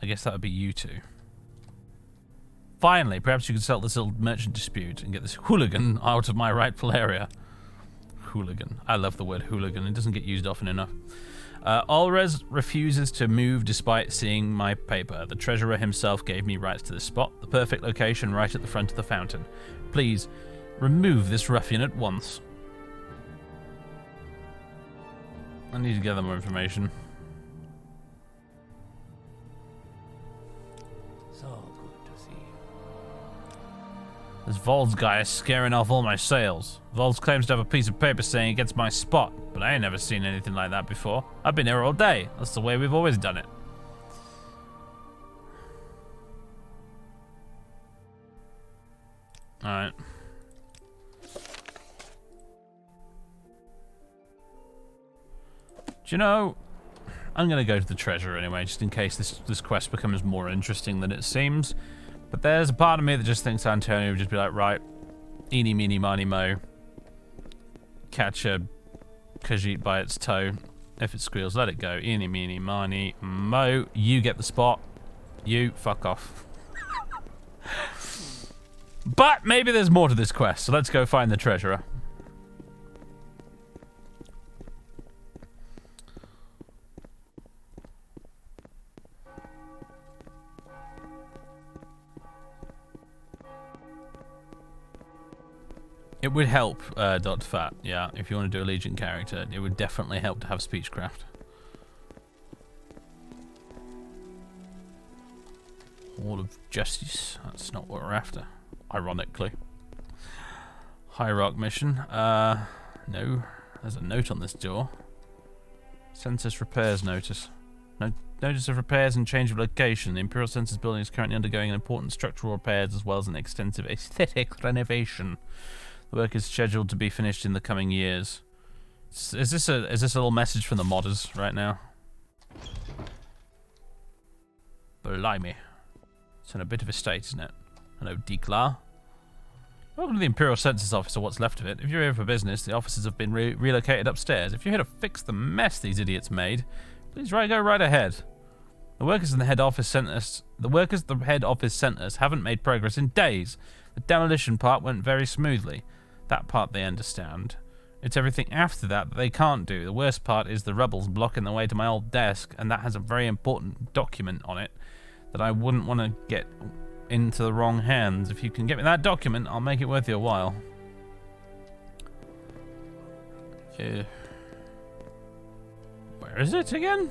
I guess that would be you two. Finally, perhaps you could settle this little merchant dispute and get this hooligan out of my rightful area. Hooligan. I love the word hooligan. It doesn't get used often enough. Alres refuses to move despite seeing my paper. The treasurer himself gave me rights to this spot, the perfect location right at the front of the fountain. Please, remove this ruffian at once. I need to gather more information. So good to see you. This Vold's guy is scaring off all my sales. Vold claims to have a piece of paper saying he gets my spot, but I ain't never seen anything like that before. I've been here all day. That's the way we've always done it. Alright. Do you know, I'm going to go to the treasure anyway, just in case this quest becomes more interesting than it seems. But there's a part of me that just thinks Antonio would just be like, right, eeny, meeny, miny, mo. Catch a Khajiit by its toe. If it squeals, let it go. Eeny, meeny, miny, mo. You get the spot. You, fuck off. But maybe there's more to this quest, so let's go find the treasurer. It would help, Dr. Fat, yeah, if you want to do a Legion character, it would definitely help to have speechcraft. Hall of Justice, that's not what we're after, ironically. Hierarch mission, no, there's a note on this door. Census repairs notice. Notice of repairs and change of location. The Imperial Census building is currently undergoing an important structural repairs as well as an extensive aesthetic renovation. The work is scheduled to be finished in the coming years. Is this a little message from the modders right now? Blimey. It's in a bit of a state, isn't it? Hello, Deklar. Welcome to the Imperial Census Office, or what's left of it. If you're here for business, the offices have been relocated upstairs. If you're here to fix the mess these idiots made, please go right ahead. The workers in the head office sent us. The workers the head office sent us haven't made progress in days. The demolition part went very smoothly. That part they understand. It's everything after that they can't do. The worst part is the rebels blocking the way to my old desk, and that has a very important document on it that I wouldn't want to get into the wrong hands. If you can get me that document, I'll make it worth your while. Where is it again?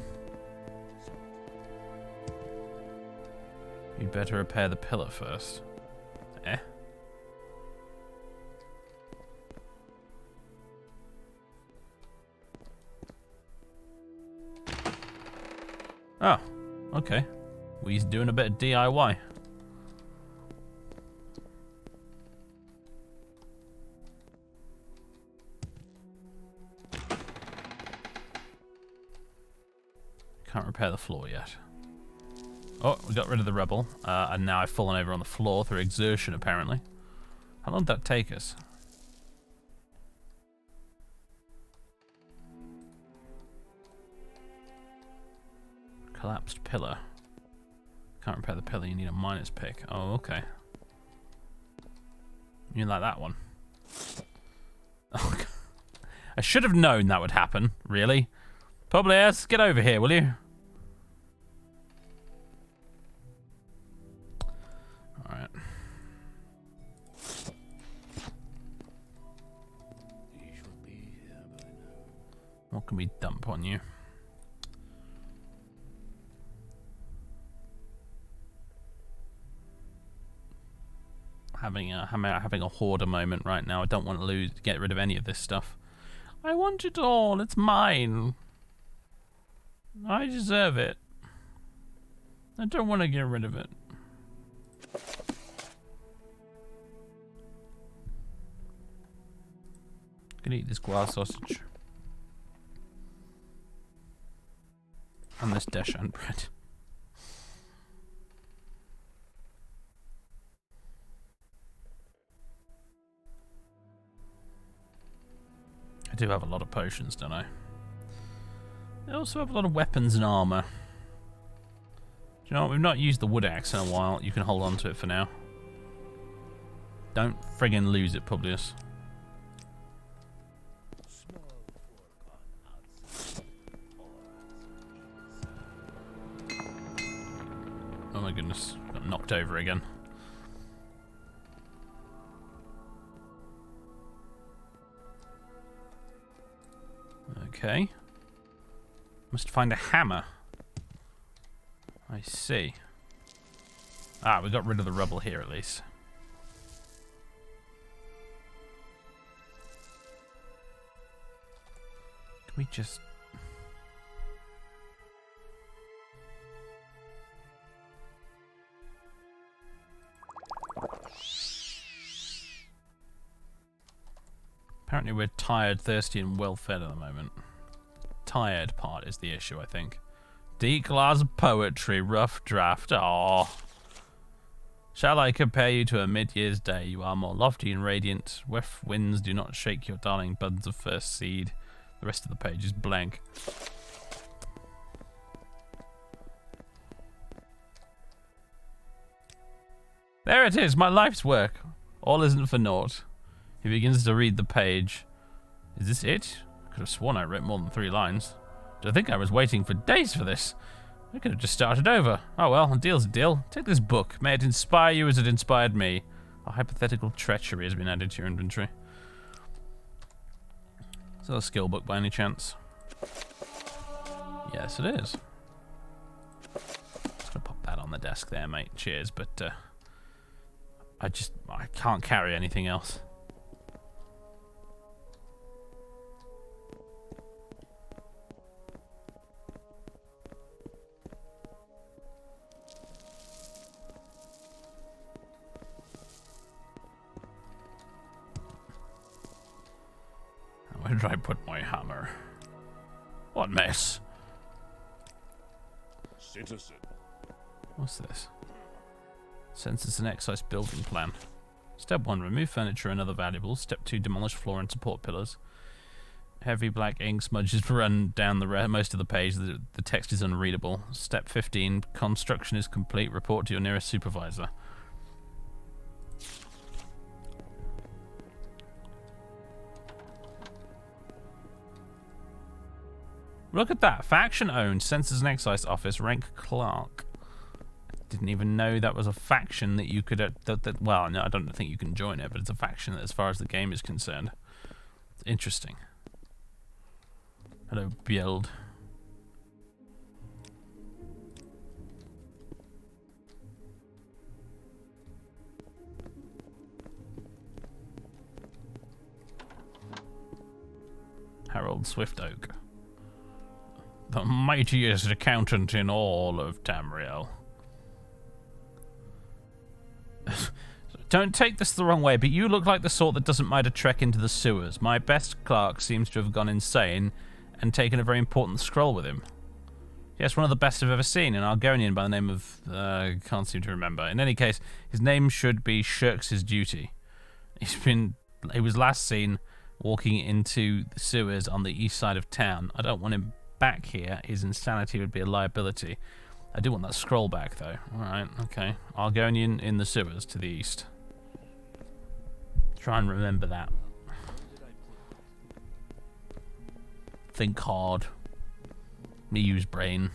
You'd better repair the pillar first. Eh? Oh, okay. We's doing a bit of DIY. Can't repair the floor yet. Oh, we got rid of the rebel, and now I've fallen over on the floor through exertion, apparently. How long did that take us? Collapsed pillar. Can't repair the pillar, you need a minus pick. Oh, okay. You like that one? Oh, I should have known that would happen, really. Publius, get over here, will you? Alright. What can we dump on you? Having a hoarder moment right now. I don't want to get rid of any of this stuff. I want it all. It's mine. I deserve it. I don't want to get rid of it. I'm gonna eat this guar sausage. And this Deshan bread. I do have a lot of potions, don't I? I also have a lot of weapons and armor. Do you know what? We've not used the wood axe in a while. You can hold on to it for now. Don't friggin' lose it, Publius. Oh my goodness. Got knocked over again. Okay. Must find a hammer. I see. Ah, we got rid of the rubble here at least. Can we just... Apparently we're tired, thirsty, and well-fed at the moment. Tired part is the issue, I think. D-class poetry, rough draft. Aww. Shall I compare you to a mid-year's day? You are more lofty and radiant. Weft winds do not shake your darling buds of first seed. The rest of the page is blank. There it is, my life's work. All isn't for naught. He begins to read the page. Is this it? I could have sworn I wrote more than 3 lines. Do I think I was waiting for days for this? I could have just started over. Oh well, a deal's a deal. Take this book. May it inspire you as it inspired me. A hypothetical treachery has been added to your inventory. Is that a skill book by any chance? Yes, it is. Just gonna pop that on the desk there, mate. Cheers, but I can't carry anything else. Where did I put my hammer? What mess? Citizen. What's this? Census and excise building plan. Step 1, remove furniture and other valuables. Step 2, demolish floor and support pillars. Heavy black ink smudges run down most of the page. The text is unreadable. Step 15, construction is complete. Report to your nearest supervisor. Look at that. Faction owned. Census and Excise Office. Rank Clerk. Didn't even know that was a faction that you could... well, no, I don't think you can join it, but it's a faction as far as the game is concerned. It's interesting. Hello, build. Harold Swiftoak. The mightiest accountant in all of Tamriel. Don't take this the wrong way, but you look like the sort that doesn't mind a trek into the sewers. My best clerk seems to have gone insane and taken a very important scroll with him. Yes, one of the best I've ever seen, an Argonian by the name of... can't seem to remember. In any case, his name should be Shirks His Duty. He was last seen walking into the sewers on the east side of town. I don't want him back here. His insanity would be a liability. I do want that scroll back, though. Alright, okay. Argonian in the sewers to the east. Try and remember that. Think hard. Me use brain.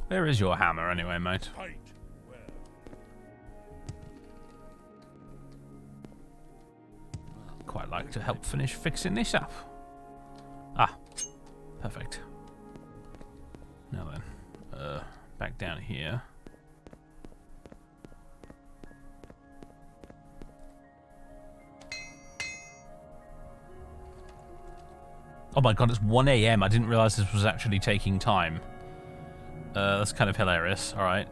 Where is your hammer anyway, mate? Quite like to help finish fixing this up. Ah, perfect. Now then, back down here. Oh my god, it's 1 AM. I didn't realize this was actually taking time. That's kind of hilarious. Alright.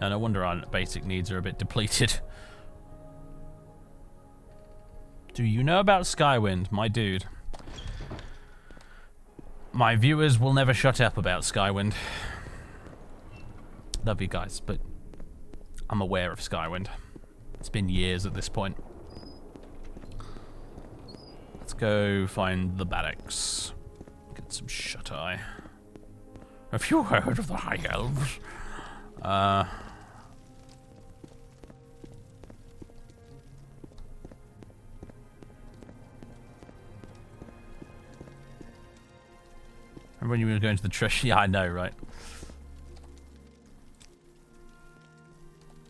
Yeah, no wonder our basic needs are a bit depleted. Do you know about Skywind, my dude? My viewers will never shut up about Skywind. Love you guys, but I'm aware of Skywind. It's been years at this point. Let's go find the barracks. Get some shut-eye. Have you heard of the High Elves? Remember when you were going to the treasure? Yeah, I know, right?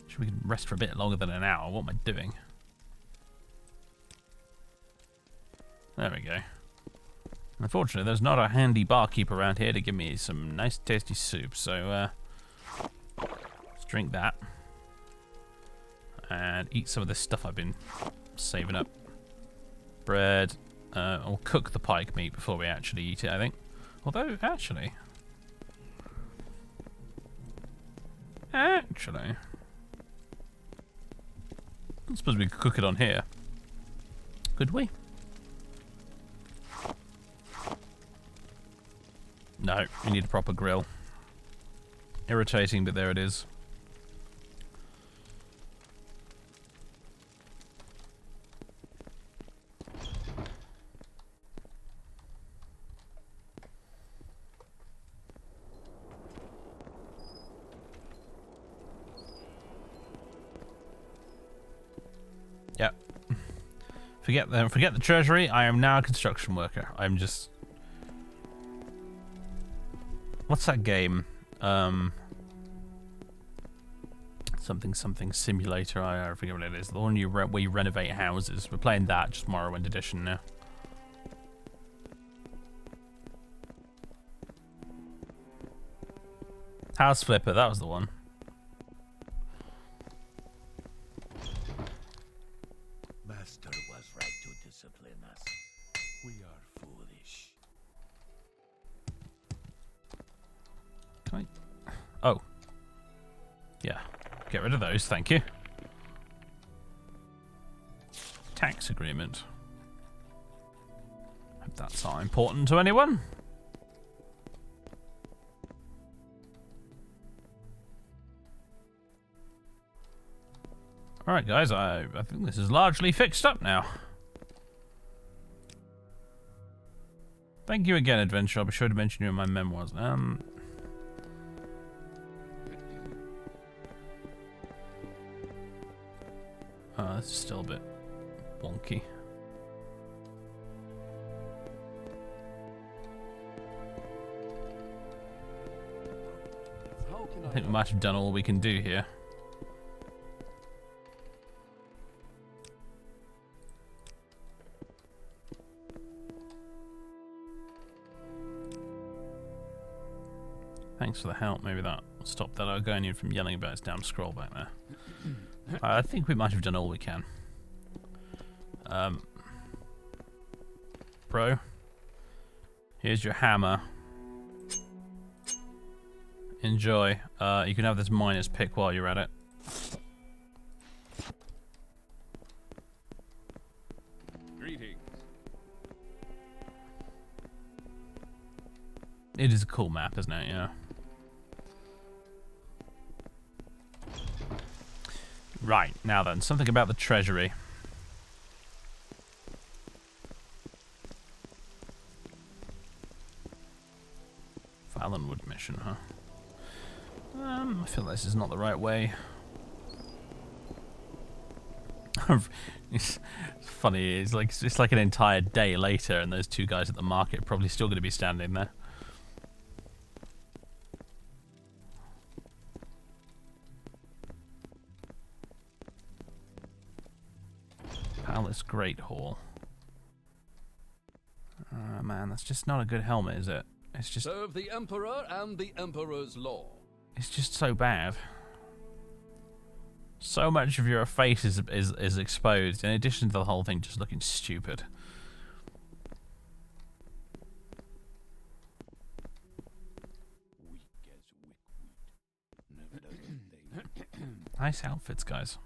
Should we rest for a bit longer than an hour? What am I doing? There we go. Unfortunately, there's not a handy barkeep around here to give me some nice tasty soup, so let's drink that. And eat some of this stuff I've been saving up. Bread. I'll cook the pike meat before we actually eat it, I think. Although, actually... I suppose we could cook it on here. Could we? No, we need a proper grill. Irritating, but there it is. Yep. Forget the treasury. I am now a construction worker. I'm just... What's that game? Something simulator. I forget what it is. The one where you renovate houses. We're playing that, just Morrowind edition now. House Flipper, that was the one. Master was right to discipline us. We are foolish. Can I? Oh. Yeah. Get rid of those, thank you. Tax agreement. Hope that's not important to anyone. Alright guys, I think this is largely fixed up now. Thank you again, Adventure. I'll be sure to mention you in my memoirs. This is still a bit wonky. I think we might have done all we can do here. Thanks for the help. Maybe that stopped that Argonian from yelling about his damn scroll back there. I think we might have done all we can. Bro, here's your hammer. Enjoy. You can have this miner's pick while you're at it. Greetings. It is a cool map, isn't it? Yeah. Right, now then, something about the treasury. Fallonwood mission, huh? I feel this is not the right way. It's funny, it's like an entire day later and those two guys at the market are probably still going to be standing there. Palace Great Hall. Man, that's just not a good helmet, is it? It's just... Serve the Emperor and the Emperor's law. It's just so bad. So much of your face is exposed, in addition to the whole thing just looking stupid. Nice outfits, guys.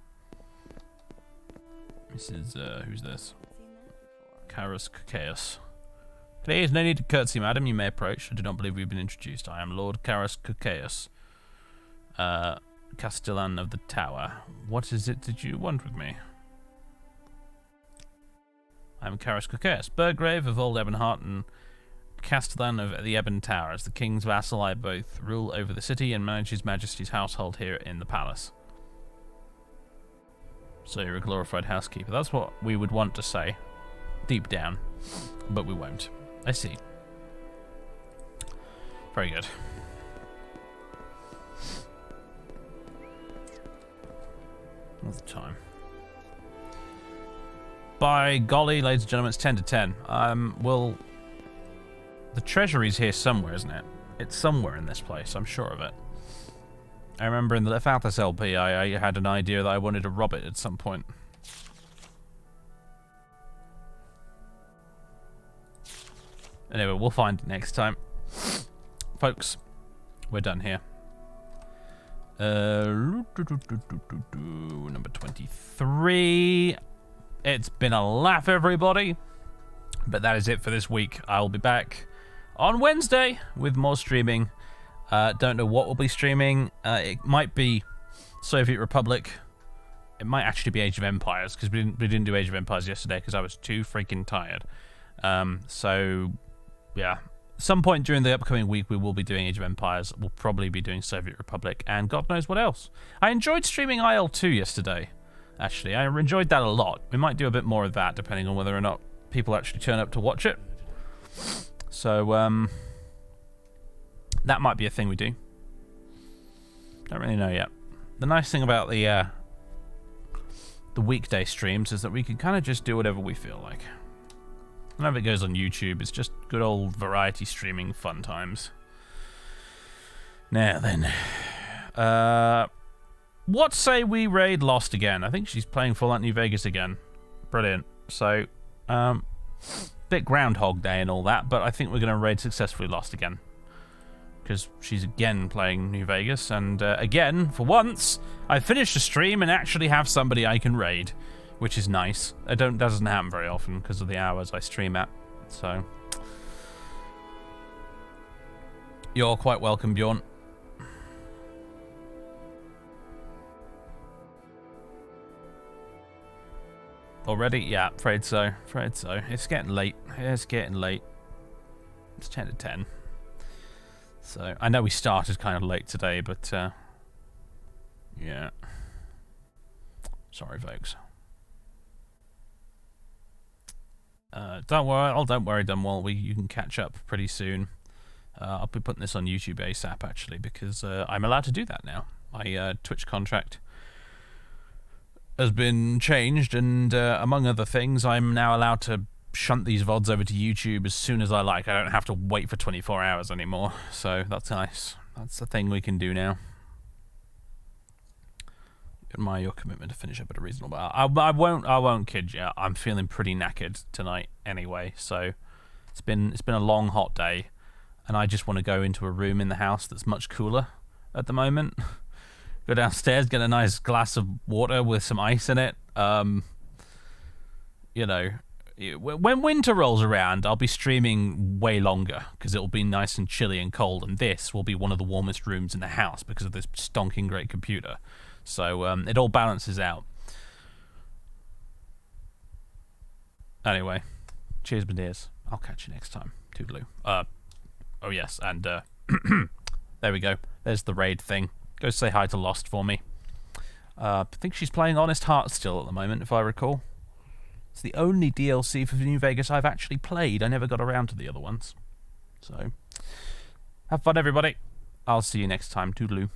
This is, who's this? Karas Kukeus. Please, no need to curtsy, madam. You may approach. I do not believe we've been introduced. I am Lord Karas Kukeus, Castellan of the Tower. What is it that you want with me? I am Karas Kukeus, Burgrave of Old Ebonheart and Castellan of the Ebon Tower. As the king's vassal, I both rule over the city and manage his majesty's household here in the palace. So you're a glorified housekeeper. That's what we would want to say, deep down, but we won't. I see. Very good. What's the time? By golly, ladies and gentlemen, it's 10 to 10. Well, the treasury's here somewhere, isn't it? It's somewhere in this place, I'm sure of it. I remember in the Lefalthus LP, I had an idea that I wanted to rob it at some point. Anyway, we'll find it next time. Folks, we're done here. Number 23. It's been a laugh, everybody. But that is it for this week. I'll be back on Wednesday with more streaming. Don't know what we'll be streaming. It might be Soviet Republic. It might actually be Age of Empires, because we didn't do Age of Empires yesterday because I was too freaking tired. So, yeah. Some point during the upcoming week we will be doing Age of Empires. We'll probably be doing Soviet Republic and God knows what else. I enjoyed streaming IL-2 yesterday, actually. I enjoyed that a lot. We might do a bit more of that depending on whether or not people actually turn up to watch it. So, that might be a thing we do. Don't really know yet. The nice thing about the weekday streams is that we can kind of just do whatever we feel like. None of it goes on YouTube. It's just good old variety streaming fun times. Now then. What say we raid Lost again? I think she's playing Fallout New Vegas again. Brilliant. So, bit Groundhog Day and all that, but I think we're going to raid successfully Lost again. Because she's again playing New Vegas, and again, for once, I finished a stream and actually have somebody I can raid. Which is nice. That doesn't happen very often because of the hours I stream at. So, you're quite welcome, Bjorn. Already? Yeah, afraid so. Afraid so. It's getting late. It's getting late. It's 10 to 10. So, I know we started kind of late today, but, yeah. Sorry, folks. Don't worry, Dunwall. You can catch up pretty soon. I'll be putting this on YouTube ASAP, actually, because I'm allowed to do that now. My Twitch contract has been changed, and among other things, I'm now allowed to shunt these VODs over to YouTube as soon as I like. I don't have to wait for 24 hours anymore, so that's nice. That's a thing we can do now. Admire your commitment to finish up at a reasonable hour. I won't kid you. I'm feeling pretty knackered tonight anyway. So it's been a long hot day, and I just want to go into a room in the house that's much cooler at the moment. Go downstairs, get a nice glass of water with some ice in it. You know, when winter rolls around, I'll be streaming way longer because it'll be nice and chilly and cold, and this will be one of the warmest rooms in the house because of this stonking great computer. So, it all balances out. Anyway, cheers, my dears. I'll catch you next time. Toodaloo. Oh yes, and, there we go. There's the raid thing. Go say hi to Lost for me. I think she's playing Honest Heart still at the moment, if I recall. It's the only DLC for New Vegas I've actually played. I never got around to the other ones. So, have fun, everybody. I'll see you next time. Toodaloo.